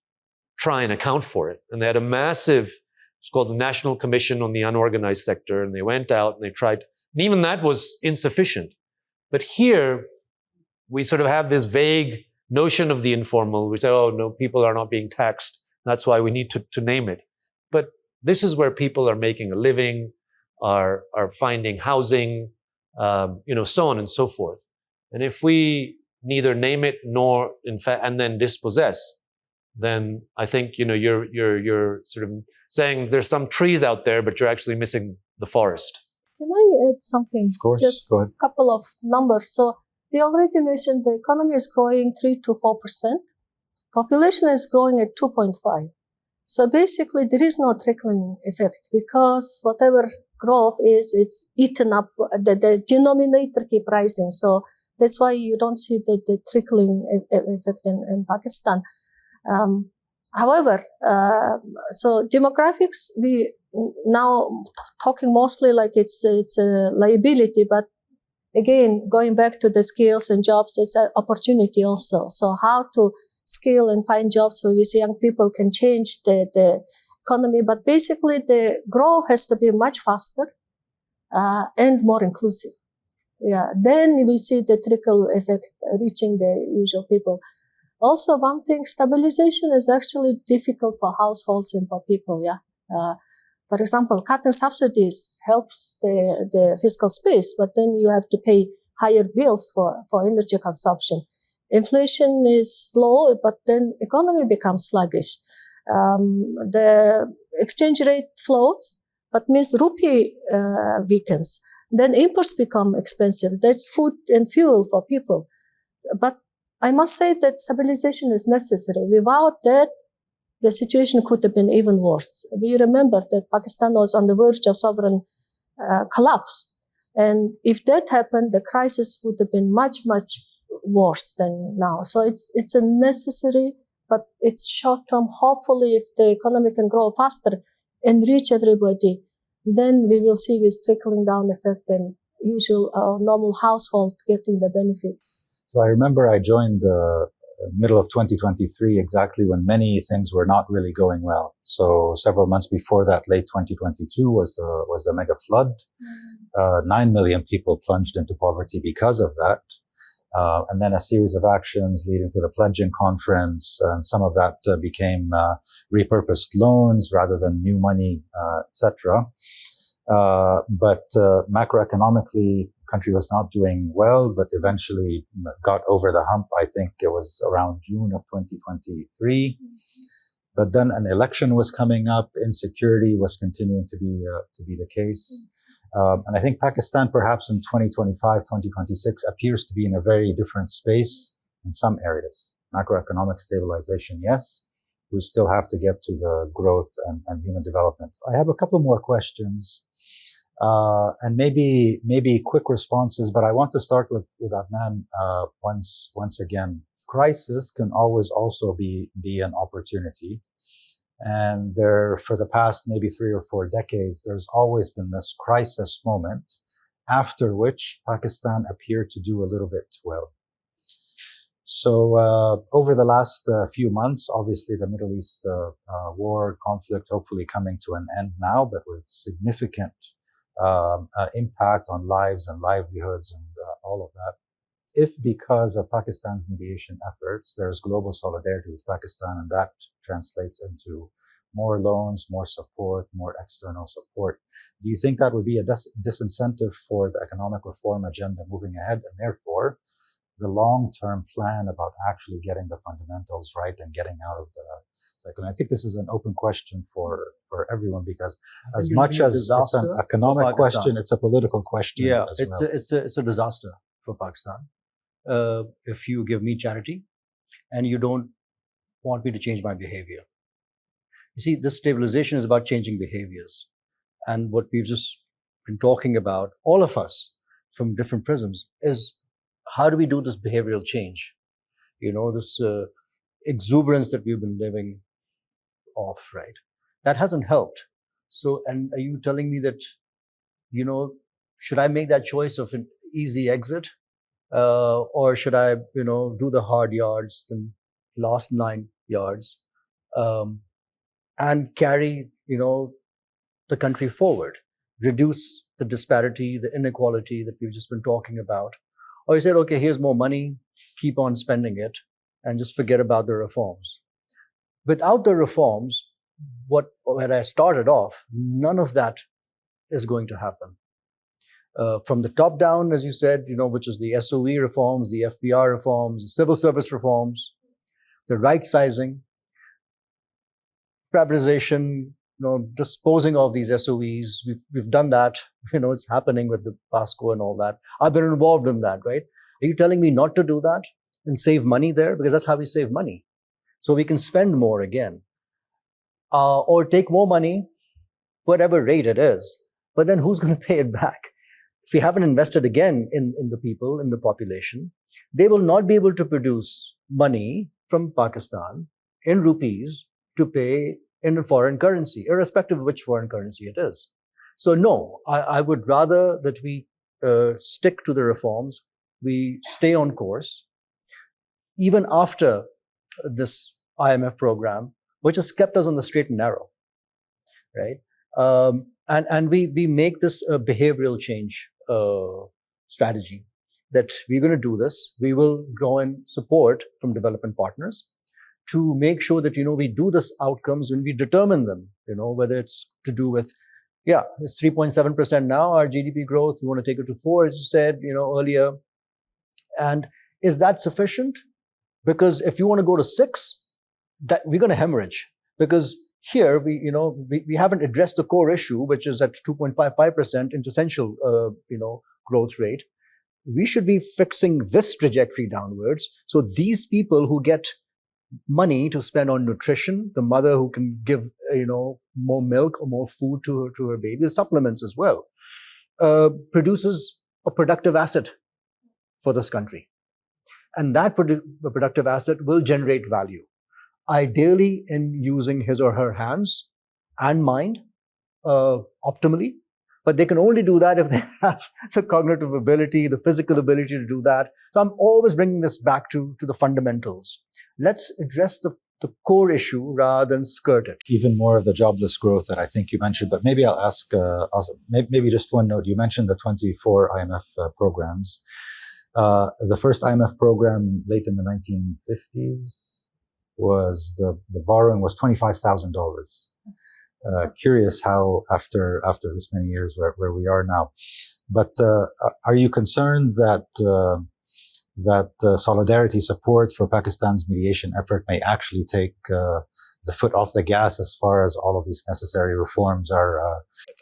try and account for it. And they had a massive, it's called the National Commission on the Unorganized Sector, and they went out and they tried, and even that was insufficient. But here, we sort of have this vague notion of the informal. We say, oh, no, people are not being taxed. That's why we need to name it. But this is where people are making a living, are finding housing, so on and so forth. And if we neither name it nor, in fact, and then dispossess, then I think, you're sort of saying there's some trees out there, but you're actually missing the forest. Can I add something? Of course, just go ahead. a couple of numbers. So we already mentioned the economy is growing 3 to 4%. Population is growing at 2.5. So basically, there is no trickling effect because whatever growth is, it's eaten up. The denominator keep rising. So that's why you don't see the trickling effect in Pakistan. However, so demographics, we now talking mostly like it's a liability, but again, going back to the skills and jobs, it's an opportunity also. So how to scale and find jobs where these young people can change the economy. But basically, the growth has to be much faster and more inclusive. Yeah, then we see the trickle effect reaching the usual people. Also, one thing, stabilization is actually difficult for households and for people, yeah. For example, cutting subsidies helps the fiscal space, but then you have to pay higher bills for energy consumption. Inflation is low, but then economy becomes sluggish. The exchange rate floats, but means rupee weakens. Then imports become expensive. That's food and fuel for people. But I must say that stabilization is necessary. Without that, the situation could have been even worse. We remember that Pakistan was on the verge of sovereign collapse. And if that happened, the crisis would have been much, much worse than now. So it's a necessary, but it's short-term. Hopefully, if the economy can grow faster and reach everybody, then we will see this trickling down effect and usual normal household getting the benefits. So I remember I joined middle of 2023, exactly when many things were not really going well. So several months before that, late 2022 was the mega flood. 9 million people plunged into poverty because of that. And then a series of actions leading to the pledging conference, and some of that became repurposed loans rather than new money, etc. But macroeconomically, country was not doing well, but eventually got over the hump. I think it was around June of 2023. But then an election was coming up. Insecurity was continuing to be the case. And I think Pakistan, perhaps in 2025, 2026, appears to be in a very different space in some areas. Macroeconomic stabilization, yes. We still have to get to the growth and human development. I have a couple more questions. And maybe quick responses, but I want to start with Adnan once again. Crisis can always also be an opportunity. And there, for the past maybe 3 or 4 decades, there's always been this crisis moment after which Pakistan appeared to do a little bit well. So over the last few months, obviously the Middle East war conflict hopefully coming to an end now, but with significant impact on lives and livelihoods and all of that. If because of Pakistan's mediation efforts, there's global solidarity with Pakistan, and that translates into more loans, more support, more external support, do you think that would be a disincentive for the economic reform agenda moving ahead, and therefore the long-term plan about actually getting the fundamentals right and getting out of the cycle? And I think this is an open question for everyone, because as much as it's an economic question, it's a political question. Yeah, as well. It's a disaster for Pakistan. If you give me charity and you don't want me to change my behavior. You see, this stabilization is about changing behaviors. And what we've just been talking about, all of us from different prisms, is how do we do this behavioral change? This exuberance that we've been living off, right? That hasn't helped. So, and are you telling me that, should I make that choice of an easy exit? Or should I, do the hard yards, the last 9 yards, and carry, the country forward, reduce the disparity, the inequality that we've just been talking about? Or you said, okay, here's more money, keep on spending it, and just forget about the reforms. Without the reforms, when I started off, none of that is going to happen. From the top down, as you said, which is the SOE reforms, the FBR reforms, the civil service reforms, the right sizing, privatization, disposing of these SOEs. We've done that. It's happening with the PASCO and all that. I've been involved in that, right? Are you telling me not to do that and save money there? Because that's how we save money. So we can spend more again. Or take more money, whatever rate it is. But then who's going to pay it back? If we haven't invested again in the people, in the population, they will not be able to produce money from Pakistan in rupees to pay in a foreign currency, irrespective of which foreign currency it is. So no, I would rather that we stick to the reforms, we stay on course, even after this IMF program, which has kept us on the straight and narrow, right? And we make this a behavioral change strategy, that we're going to do this. We will draw in support from development partners to make sure that, we do this outcomes when we determine them, whether it's to do with, it's 3.7% now, our GDP growth, we want to take it to 4, as you said, earlier. And is that sufficient? Because if you want to go to 6, that we're going to hemorrhage, because here we haven't addressed the core issue, which is at 2.55% essential, growth rate. We should be fixing this trajectory downwards. So these people who get money to spend on nutrition, the mother who can give, more milk or more food to her baby, supplements as well, produces a productive asset for this country. And that productive asset will generate value, ideally in using his or her hands and mind optimally. But they can only do that if they have the cognitive ability, the physical ability to do that. So I'm always bringing this back to the fundamentals. Let's address the core issue rather than skirt it. Even more of the jobless growth that I think you mentioned, but maybe I'll ask, also, maybe just one note. You mentioned the 24 IMF programs. The first IMF program late in the 1950s was the borrowing was $25,000. Curious how after this many years where we are now. But are you concerned that solidarity support for Pakistan's mediation effort may actually take the foot off the gas as far as all of these necessary reforms are?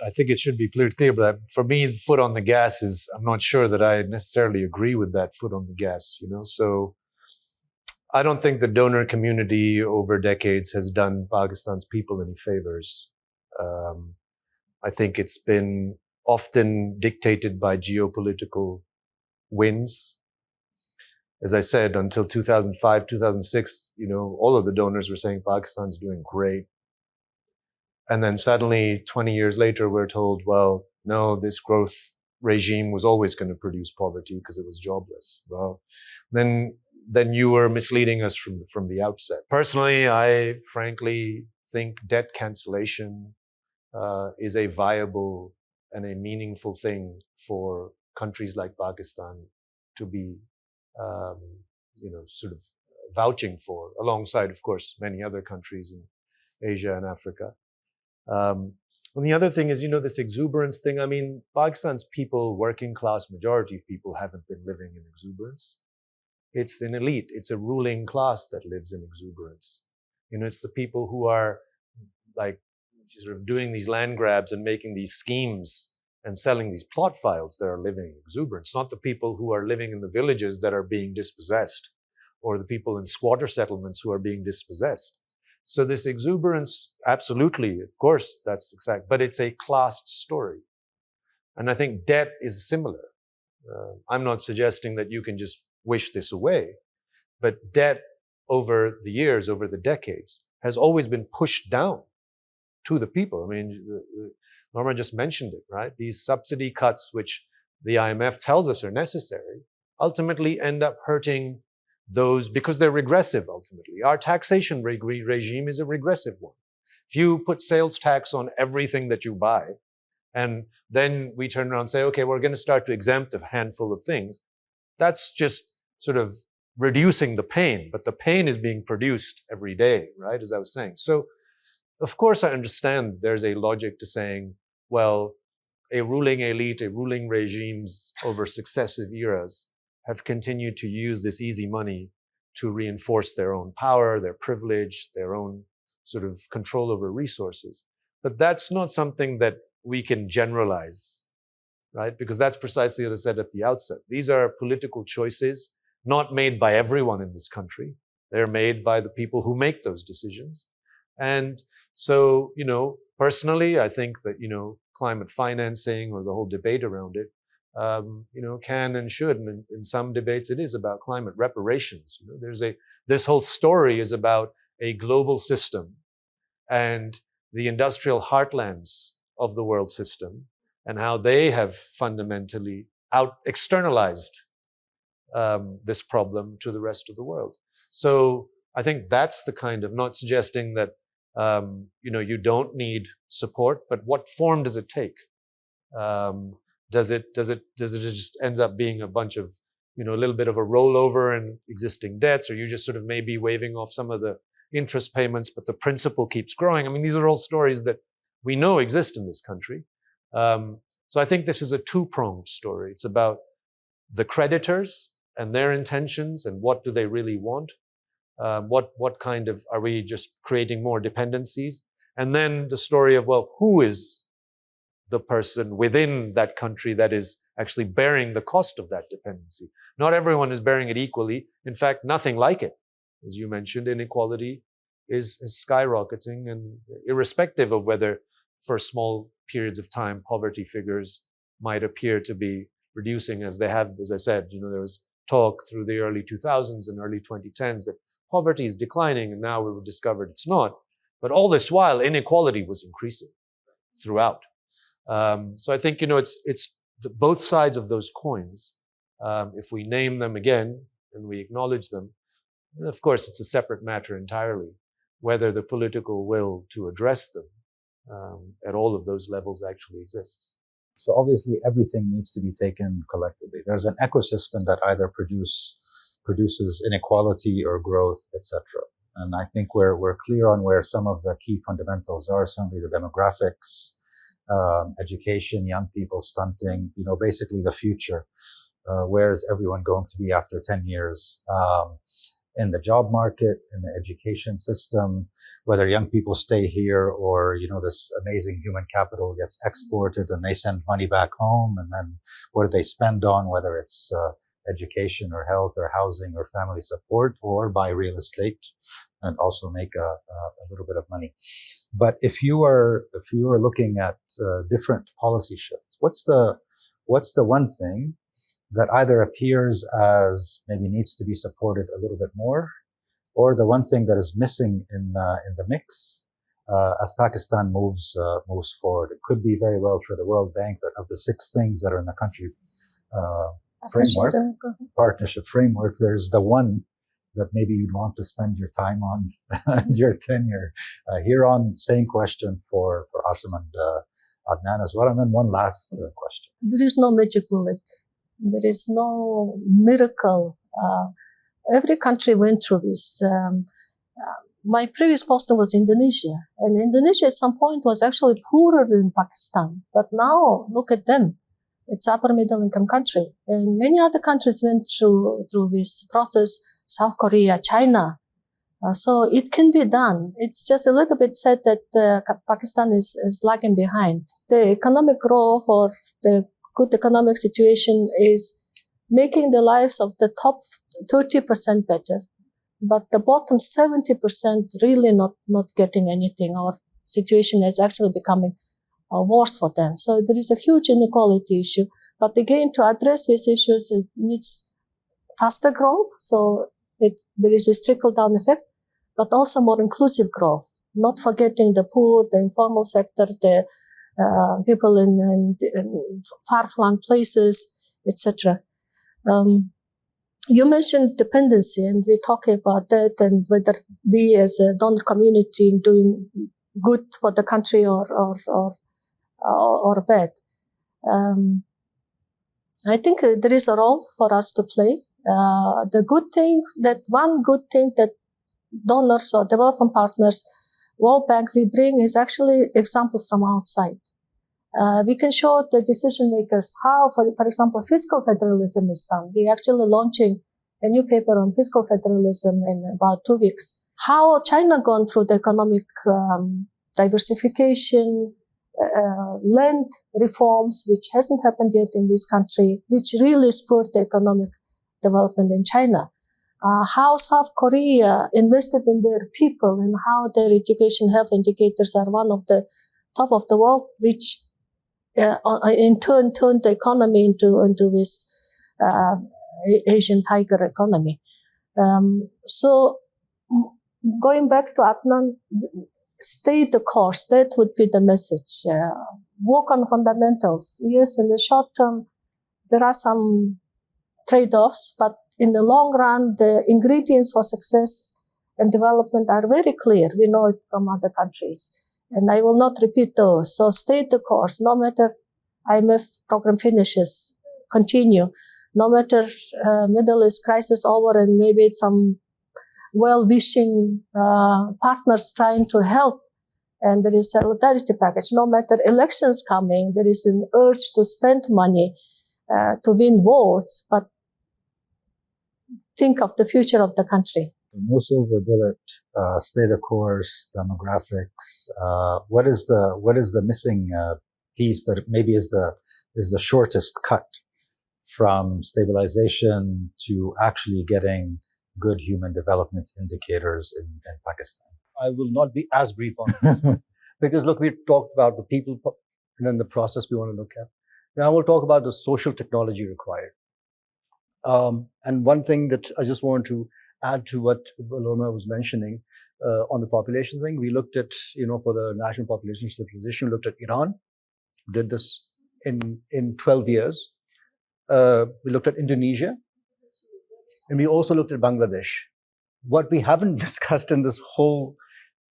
I think it should be clear, but for me, the foot on the gas is, I'm not sure that I necessarily agree with that foot on the gas, So I don't think the donor community over decades has done Pakistan's people any favors. I think it's been often dictated by geopolitical winds. As I said, until 2005, 2006, all of the donors were saying Pakistan's doing great. And then suddenly 20 years later, we're told, well, no, this growth regime was always going to produce poverty because it was jobless. Well, then you were misleading us from the outset. Personally, I frankly think debt cancellation is a viable and a meaningful thing for countries like Pakistan to be, sort of vouching for, alongside, of course, many other countries in Asia and Africa. And the other thing is, this exuberance thing. I mean, Pakistan's people, working class majority of people, haven't been living in exuberance. It's an elite. It's a ruling class that lives in exuberance. It's the people who are like sort of doing these land grabs and making these schemes and selling these plot files that are living in exuberance, not the people who are living in the villages that are being dispossessed, or the people in squatter settlements who are being dispossessed. So this exuberance, absolutely, of course, that's exact, but it's a classed story. And I think debt is similar. I'm not suggesting that you can just wish this away, but debt over the years, over the decades, has always been pushed down to the people. I mean, Norma just mentioned it, right? These subsidy cuts, which the IMF tells us are necessary, ultimately end up hurting those because they're regressive ultimately. Our taxation regime is a regressive one. If you put sales tax on everything that you buy, and then we turn around and say, okay, we're going to start to exempt a handful of things, that's just sort of reducing the pain, but the pain is being produced every day, right? As I was saying. So, of course, I understand there's a logic to saying, well, a ruling elite, a ruling regimes over successive eras have continued to use this easy money to reinforce their own power, their privilege, their own sort of control over resources. But that's not something that we can generalize, right? Because that's precisely as I said at the outset. These are political choices not made by everyone in this country. They're made by the people who make those decisions. And so, personally, I think that, climate financing or the whole debate around it, can and should, and in some debates it is about climate reparations. This whole story is about a global system and the industrial heartlands of the world system and how they have fundamentally externalized this problem to the rest of the world. So I think that's the kind of, not suggesting that you don't need support, but what form does it take? Does it just ends up being a bunch of, a little bit of a rollover in existing debts, or you just sort of maybe waiving off some of the interest payments, but the principal keeps growing? I mean, these are all stories that we know exist in this country. So I think this is a two-pronged story. It's about the creditors and their intentions and what do they really want? What kind of, are we just creating more dependencies? And then the story of, well, who is the person within that country that is actually bearing the cost of that dependency? Not everyone is bearing it equally. In fact, nothing like it. As you mentioned, inequality is skyrocketing, and irrespective of whether for small periods of time, poverty figures might appear to be reducing as they have, as I said, there was talk through the early 2000s and early 2010s that poverty is declining, and now we've discovered it's not. But all this while, inequality was increasing throughout. So I think, it's both sides of those coins. If we name them again and we acknowledge them, and of course, it's a separate matter entirely, whether the political will to address them at all of those levels actually exists. So obviously, everything needs to be taken collectively. There's an ecosystem that either produces inequality or growth, etc. And I think we're clear on where some of the key fundamentals are. Certainly, the demographics, education, young people stunting. Basically the future. Where is everyone going to be after 10 years? In the job market, in the education system, whether young people stay here or, this amazing human capital gets exported and they send money back home, and then what do they spend on, whether it's education or health or housing or family support, or buy real estate and also make a little bit of money. But if you are looking at different policy shifts, what's the one thing that either appears as maybe needs to be supported a little bit more, or the one thing that is missing in the mix, as Pakistan moves forward. It could be very well for the World Bank that of the 6 things that are in the country partnership framework, there's the one that maybe you'd want to spend your time on and your tenure here on. Same question for Asim and Adnan as well. And then one last question. There is no magic bullet. There is no miracle. Every country went through this. My previous posting was Indonesia, and Indonesia at some point was actually poorer than Pakistan. But now look at them. It's upper middle income country. And many other countries went through this process, South Korea, China. So it can be done. It's just a little bit sad that Pakistan is lagging behind. The economic growth or the good economic situation is making the lives of the top 30% better. But the bottom 70% really not getting anything. Our situation is actually becoming worse for them. So there is a huge inequality issue. But again, to address these issues, it needs faster growth. So there is this trickle-down effect, but also more inclusive growth. Not forgetting the poor, the informal sector, the people in far-flung places, etc. You mentioned dependency, and we're talking about that and whether we as a donor community doing good for the country or bad. I think there is a role for us to play. One good thing that donors or development partners, World Bank, we bring is actually examples from outside. We can show the decision makers how, for example, fiscal federalism is done. We're actually launching a new paper on fiscal federalism in about 2 weeks. How China gone through the economic diversification, land reforms, which hasn't happened yet in this country, which really spurred the economic development in China. How South Korea invested in their people and how their education health indicators are one of the top of the world, which in turn turned the economy into this Asian tiger economy. So going back to Adnan, stay the course. That would be the message. Work on fundamentals. Yes, in the short term, there are some trade-offs, but in the long run, the ingredients for success and development are very clear. We know it from other countries. And I will not repeat those. So stay the course. No matter IMF program finishes, continue. No matter Middle East crisis over and maybe some well-wishing partners trying to help, and there is a solidarity package. No matter elections coming, there is an urge to spend money to win votes, but think of the future of the country. No silver bullet, stay the course, demographics. What is the missing piece that maybe is the shortest cut from stabilization to actually getting good human development indicators in Pakistan? I will not be as brief on this because look, we talked about the people and then the process we want to look at. Now we'll talk about the social technology required. And one thing that I just want to add to what Aloma was mentioning on the population thing, we looked at, for the National Population Stabilization, we looked at Iran, did this in 12 years. We looked at Indonesia, and we also looked at Bangladesh. What we haven't discussed in this whole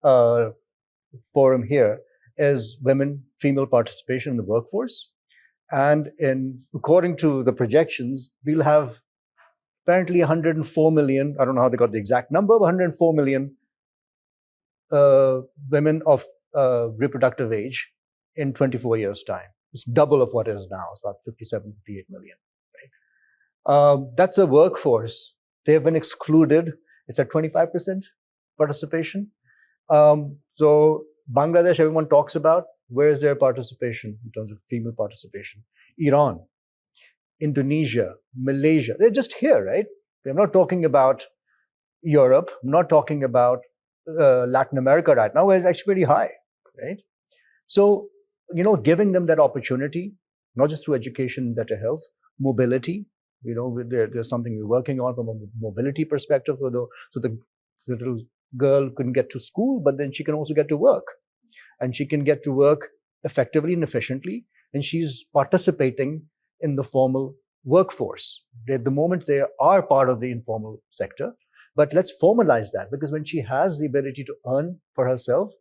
forum here is female participation in the workforce. And according to the projections, we'll have apparently 104 million, I don't know how they got the exact number, but 104 million women of reproductive age in 24 years' time. It's double of what it is now. It's about 57, 58 million. Right? That's a workforce. They've been excluded. It's at 25% participation. So Bangladesh, everyone talks about, where is their participation in terms of female participation? Iran, Indonesia, Malaysia, they're just here, right? We're not talking about Europe, I'm not talking about Latin America right now, where it's actually pretty high, right? So, giving them that opportunity, not just through education, better health, mobility, there's something we're working on from a mobility perspective, so the little girl couldn't get to school, but then she can also get to work. and she can get to work effectively and efficiently, and she's participating in the formal workforce. At the moment, they are part of the informal sector, but let's formalize that, because when she has the ability to earn for herself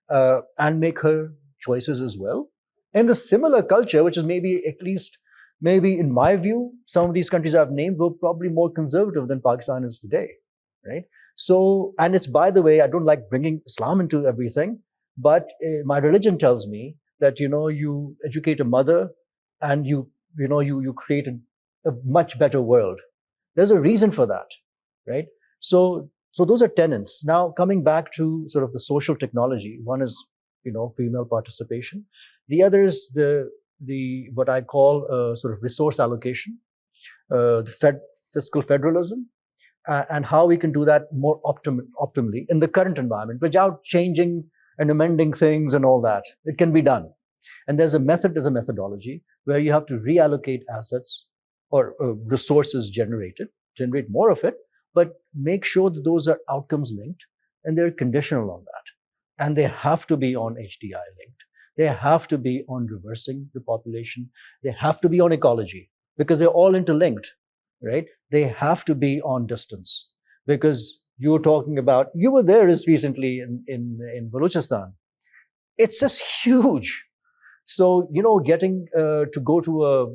and make her choices as well, and the similar culture, which is maybe at least, maybe in my view, some of these countries I've named were probably more conservative than Pakistan is today, right? So, and it's, by the way, I don't like bringing Islam into everything, but my religion tells me that, you educate a mother and you create a much better world. There's a reason for that, right? So those are tenets. Now, coming back to sort of the social technology, one is, female participation. The other is the what I call sort of resource allocation, the fiscal federalism, and how we can do that more optimally in the current environment without changing and amending things and all that. It can be done. And there's a methodology where you have to reallocate assets or resources generate more of it, but make sure that those are outcomes linked and they're conditional on that. And they have to be on HDI linked. They have to be on reversing the population. They have to be on ecology, because they're all interlinked, right? They have to be on distance, because you were there as recently in Balochistan. It's just huge. So, getting to go to a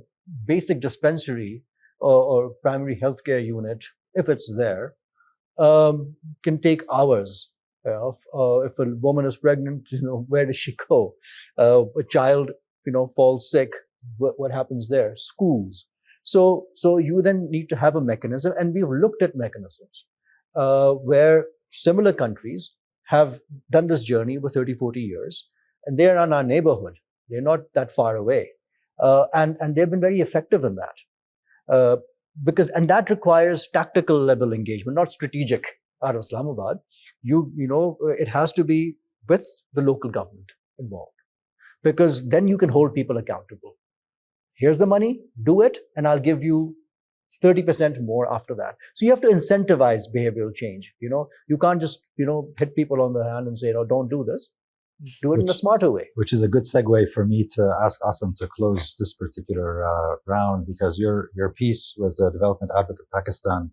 basic dispensary or primary healthcare unit, if it's there, can take hours. If a woman is pregnant, where does she go? A child, falls sick. What happens there? Schools. So you then need to have a mechanism, and we've looked at mechanisms where similar countries have done this journey over 30, 40 years, and they're in our neighborhood. They're not that far away. And they've been very effective in that. And that requires tactical level engagement, not strategic out of Islamabad. It has to be with the local government involved, because then you can hold people accountable. Here's the money, do it, and I'll give you 30% more after that. So you have to incentivize behavioral change. You can't just, hit people on the hand and say, don't do this. Do it in a smarter way. Which is a good segue for me to ask Asim to close this particular round, because your piece with the Development Advocate Pakistan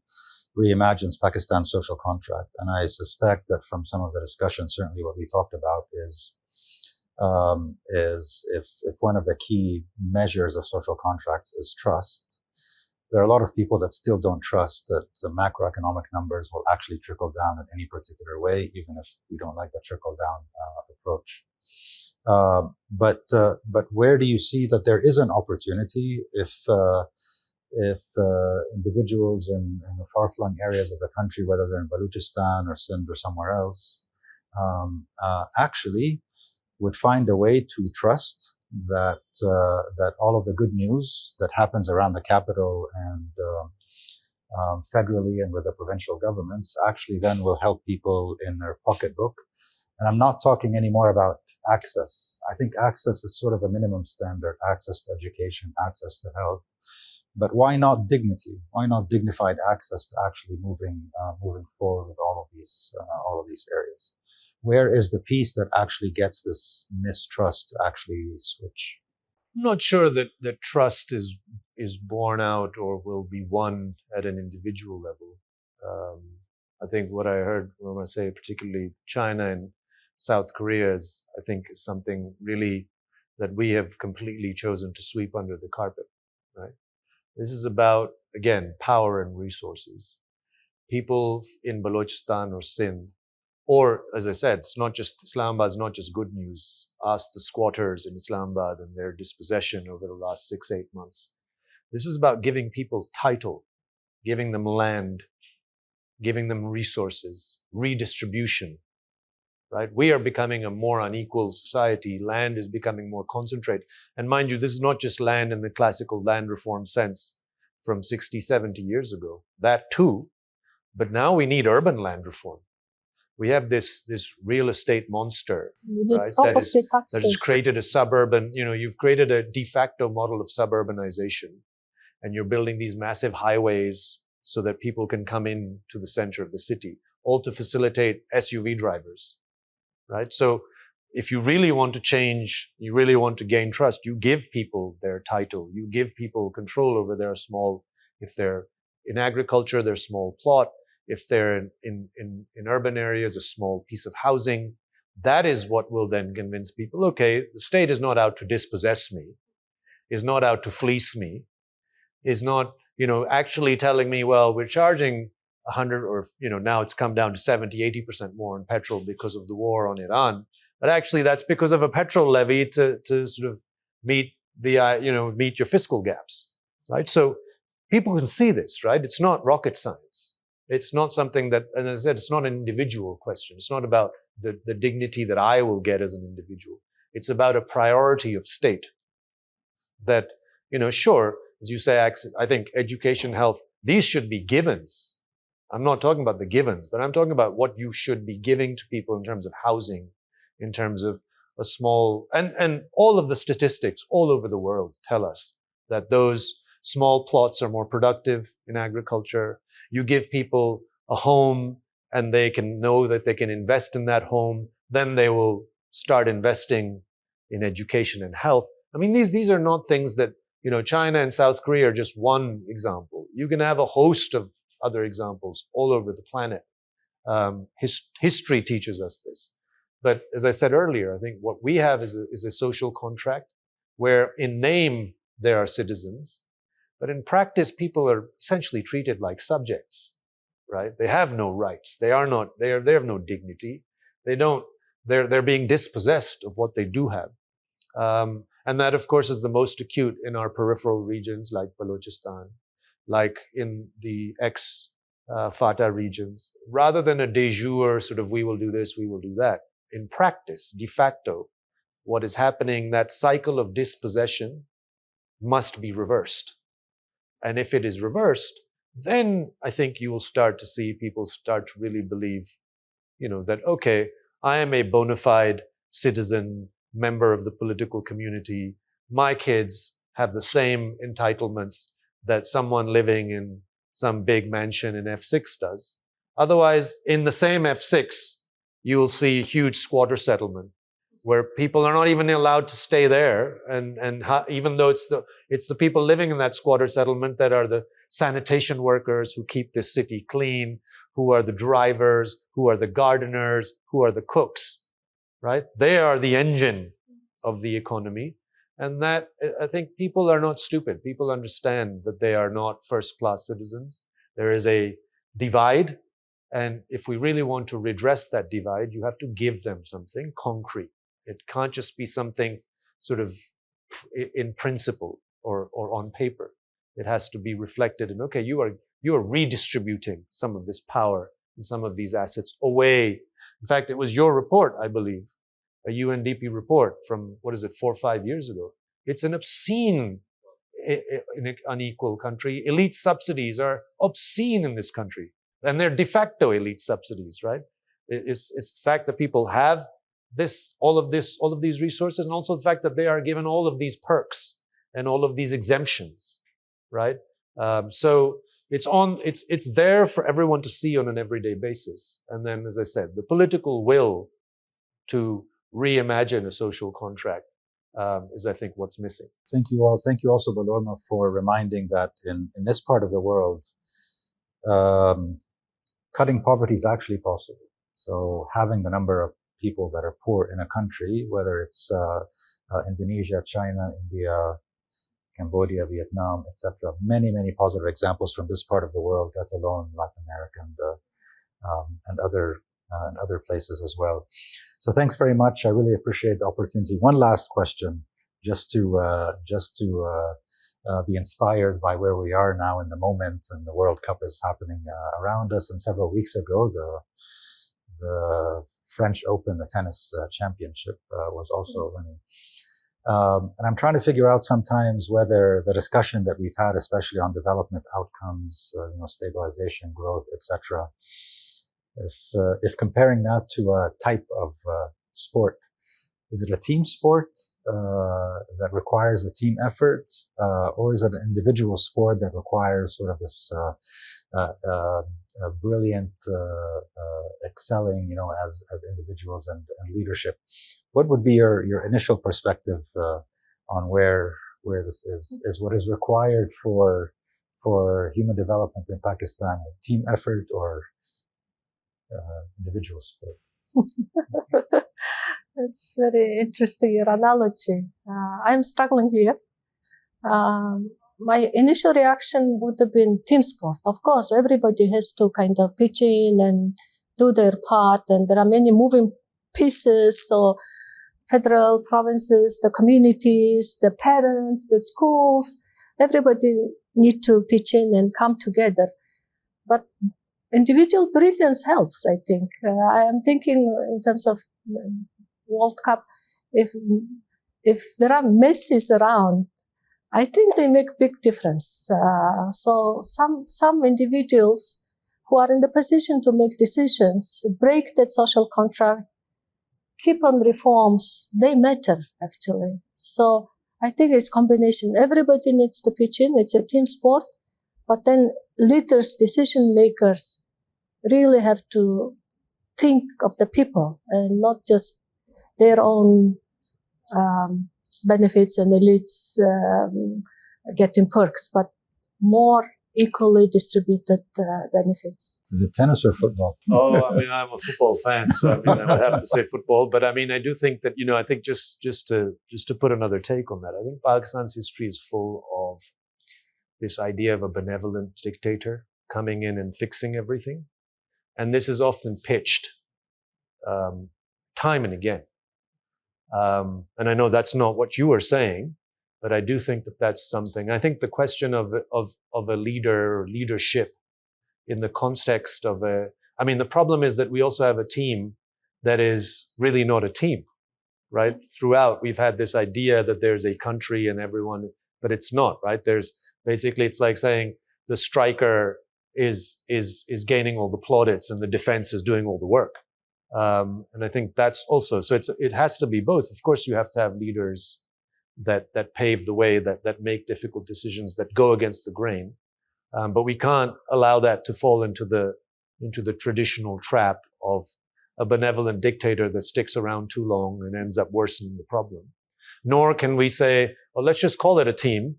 reimagines Pakistan's social contract. And I suspect that from some of the discussion, certainly what we talked about is if one of the key measures of social contracts is trust, there are a lot of people that still don't trust that the macroeconomic numbers will actually trickle down in any particular way, even if we don't like the trickle down approach. But where do you see that there is an opportunity if individuals in the far-flung areas of the country, whether they're in Balochistan or Sindh or somewhere else, actually would find a way to trust that all of the good news that happens around the capital and federally and with the provincial governments actually then will help people in their pocketbook. And I'm not talking anymore about access. I think access is sort of a minimum standard, access to education, access to health. But why not dignity? Why not dignified access to actually moving forward with all of these areas? Where is the piece that actually gets this mistrust to actually switch? I'm not sure that trust is borne out or will be won at an individual level. I think what I heard Roma say, particularly China and South Korea, is something really that we have completely chosen to sweep under the carpet, right? This is about, again, power and resources. People in Balochistan or Sindh, or, as I said, Islamabad is not just good news. Ask the squatters in Islamabad and their dispossession over the last 6-8 months. This is about giving people title, giving them land, giving them resources, redistribution, right? We are becoming a more unequal society. Land is becoming more concentrated. And mind you, this is not just land in the classical land reform sense from 60, 70 years ago. That too. But now we need urban land reform. We have this real estate monster, right? That has created a suburban, you've created a de facto model of suburbanization, and you're building these massive highways so that people can come in to the center of the city, all to facilitate SUV drivers, right? So if you really want to change, you really want to gain trust, you give people their title, you give people control over their small, if they're in agriculture, their small plot, if they're in urban areas, a small piece of housing. That is what will then convince people, okay, the state is not out to dispossess me, is not out to fleece me, is not, actually telling me, well, we're charging 100 or, now it's come down to 70, 80% more on petrol because of the war on Iran. But actually that's because of a petrol levy to sort of meet meet your fiscal gaps, right? So people can see this, right? It's not rocket science. It's not something that, and as I said, it's not an individual question. It's not about the dignity that I will get as an individual. It's about a priority of state that, sure, as you say, I think education, health, these should be givens. I'm not talking about the givens, but I'm talking about what you should be giving to people in terms of housing, in terms of a small, and all of the statistics all over the world tell us that those small plots are more productive in agriculture. You give people a home and they can know that they can invest in that home, then they will start investing in education and health. I mean, these are not things that, China and South Korea are just one example. You can have a host of other examples all over the planet. History teaches us this. But as I said earlier, I think what we have is a social contract where in name there are citizens, but in practice people are essentially treated like subjects, right? They have no rights. They have no dignity. They're being dispossessed of what they do have. And that, of course, is the most acute in our peripheral regions like Balochistan, like in the ex-Fatah regions, rather than a de jure sort of we will do this, we will do that. In practice, de facto, what is happening, that cycle of dispossession must be reversed. And if it is reversed, then I think you will start to see people start to really believe, that, okay, I am a bona fide citizen, member of the political community. My kids have the same entitlements that someone living in some big mansion in F6 does. Otherwise, in the same F6, you will see a huge squatter settlement where people are not even allowed to stay there. And even though it's the people living in that squatter settlement that are the sanitation workers who keep this city clean, who are the drivers, who are the gardeners, who are the cooks, right? They are the engine of the economy. And that, I think people are not stupid. People understand that they are not first-class citizens. There is a divide. And if we really want to redress that divide, you have to give them something concrete. It can't just be something sort of in principle or on paper. It has to be reflected in, okay, you are redistributing some of this power and some of these assets away. In fact, it was your report, I believe, a UNDP report from, 4 or 5 years ago. It's an obscene, unequal country. Elite subsidies are obscene in this country. And they're de facto elite subsidies, right? It's the fact that people have all of these resources, and also the fact that they are given all of these perks and all of these exemptions, right? So it's there for everyone to see on an everyday basis. And then, as I said, the political will to reimagine a social contract is, I think, what's missing. Thank you all. Thank you also, Balorma, for reminding that in this part of the world, cutting poverty is actually possible. So having the number of people that are poor in a country, whether it's Indonesia, China, India, Cambodia, Vietnam, etc., many positive examples from this part of the world, let alone Latin America and other places as well. So thanks very much. I really appreciate the opportunity. One last question, just to be inspired by where we are now in the moment, and the World Cup is happening around us. And several weeks ago, the French Open, the tennis championship, was also running. And I'm trying to figure out sometimes whether the discussion that we've had, especially on development outcomes, stabilization, growth, etc., if comparing that to a type of sport, is it a team sport that requires a team effort, or is it an individual sport that requires sort of this brilliant excelling, as individuals and leadership? What would be your initial perspective on where this is what is required for human development in Pakistan? Team effort or individual sport? It's very interesting, your analogy. I'm struggling here. My initial reaction would have been team sport. Of course, everybody has to kind of pitch in and do their part, and there are many moving pieces. So federal, provinces, the communities, the parents, the schools, everybody need to pitch in and come together. But individual brilliance helps, I think. I am thinking in terms of World Cup, if there are Messis around, I think they make big difference. So some individuals who are in the position to make decisions, break that social contract, keep on reforms, they matter actually. So I think it's combination. Everybody needs to pitch in. It's a team sport, but then leaders, decision makers really have to think of the people and not just their own benefits and elites getting perks, but more equally distributed benefits. Is it tennis or football? Oh, I mean, I'm a football fan, so I mean, I would have to say football. But I mean, I do think that, I think just to put another take on that, I think Pakistan's history is full of this idea of a benevolent dictator coming in and fixing everything. And this is often pitched time and again. And I know that's not what you were saying, but I do think that that's something. I think the question of a leader or leadership in the context of the problem is that we also have a team that is really not a team, right? Throughout, we've had this idea that there's a country and everyone, but it's not, right? It's like saying the striker is gaining all the plaudits and the defense is doing all the work. And I think that's also, so it has to be both. Of course, you have to have leaders that pave the way, that make difficult decisions, that go against the grain. But we can't allow that to fall into the traditional trap of a benevolent dictator that sticks around too long and ends up worsening the problem. Nor can we say, well, let's just call it a team,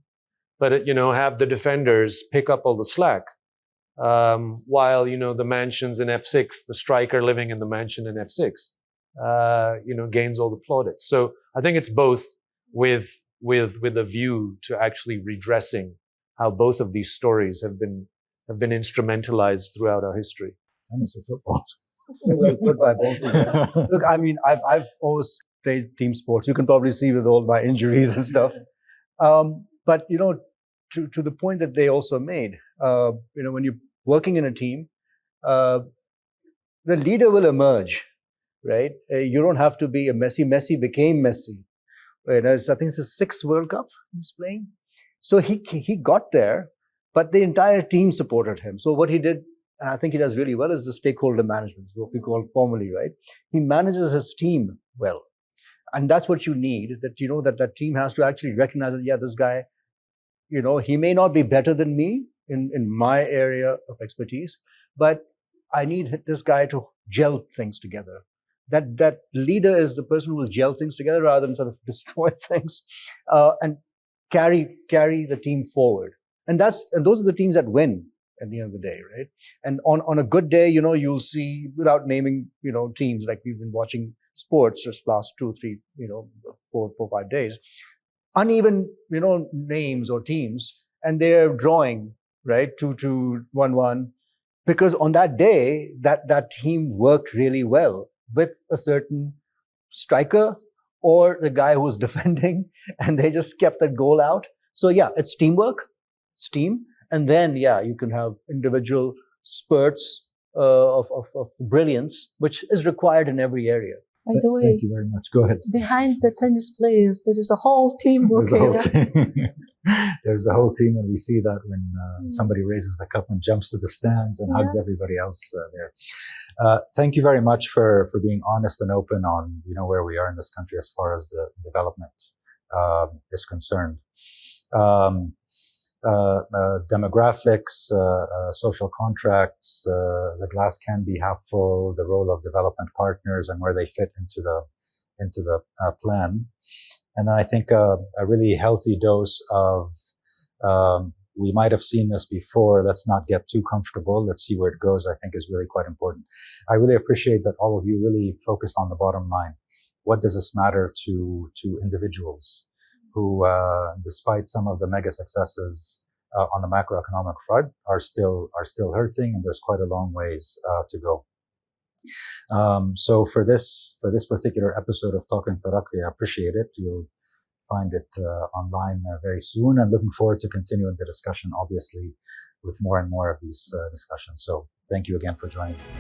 but have the defenders pick up all the slack. While, the mansions in F6, the striker living in the mansion in F6, gains all the plaudits. So I think it's both with a view to actually redressing how both of these stories have been instrumentalized throughout our history. Tennis or football? Well put by both of them. Look, I mean, I've always played team sports. You can probably see with all my injuries and stuff. But, to the point that they also made, when you're working in a team, the leader will emerge, right? You don't have to be a Messi. Messi became Messi. Right? I think it's his 6th World Cup he's playing. So he got there, but the entire team supported him. So what he did, and I think he does really well, is the stakeholder management, what we call formally, right? He manages his team well. And that's what you need, that team has to actually recognize that, yeah, this guy, he may not be better than me in my area of expertise, but I need this guy to gel things together. That leader is the person who will gel things together rather than sort of destroy things, and carry the team forward. And those are the teams that win at the end of the day, right? And on a good day, you'll see, without naming, teams, like we've been watching sports just last 2, 3, 4, 5 days, uneven, names or teams, and they're drawing, right, 2-2, 1-1, because on that day, that team worked really well with a certain striker or the guy who's defending, and they just kept that goal out. So yeah, it's teamwork, it's team, and then you can have individual spurts of brilliance, which is required in every area. By the way, thank you very much. Go ahead. Behind the tennis player, there is a whole team There's a whole team. There's the whole team, and we see that when somebody raises the cup and jumps to the stands and hugs everybody else there. Thank you very much for being honest and open on where we are in this country as far as the development is concerned. Demographics, social contracts, the glass can be half full, the role of development partners and where they fit into the plan. And then I think a really healthy dose of we might have seen this before. Let's not get too comfortable. Let's see where it goes, I think is really quite important. I really appreciate that all of you really focused on the bottom line. What does this matter to individuals who, despite some of the mega successes on the macroeconomic front, are still hurting, and there's quite a long ways to go. So for this particular episode of Talking Taraqi, I appreciate it. You'll find it online very soon, and looking forward to continuing the discussion, obviously, with more and more of these discussions. So thank you again for joining me.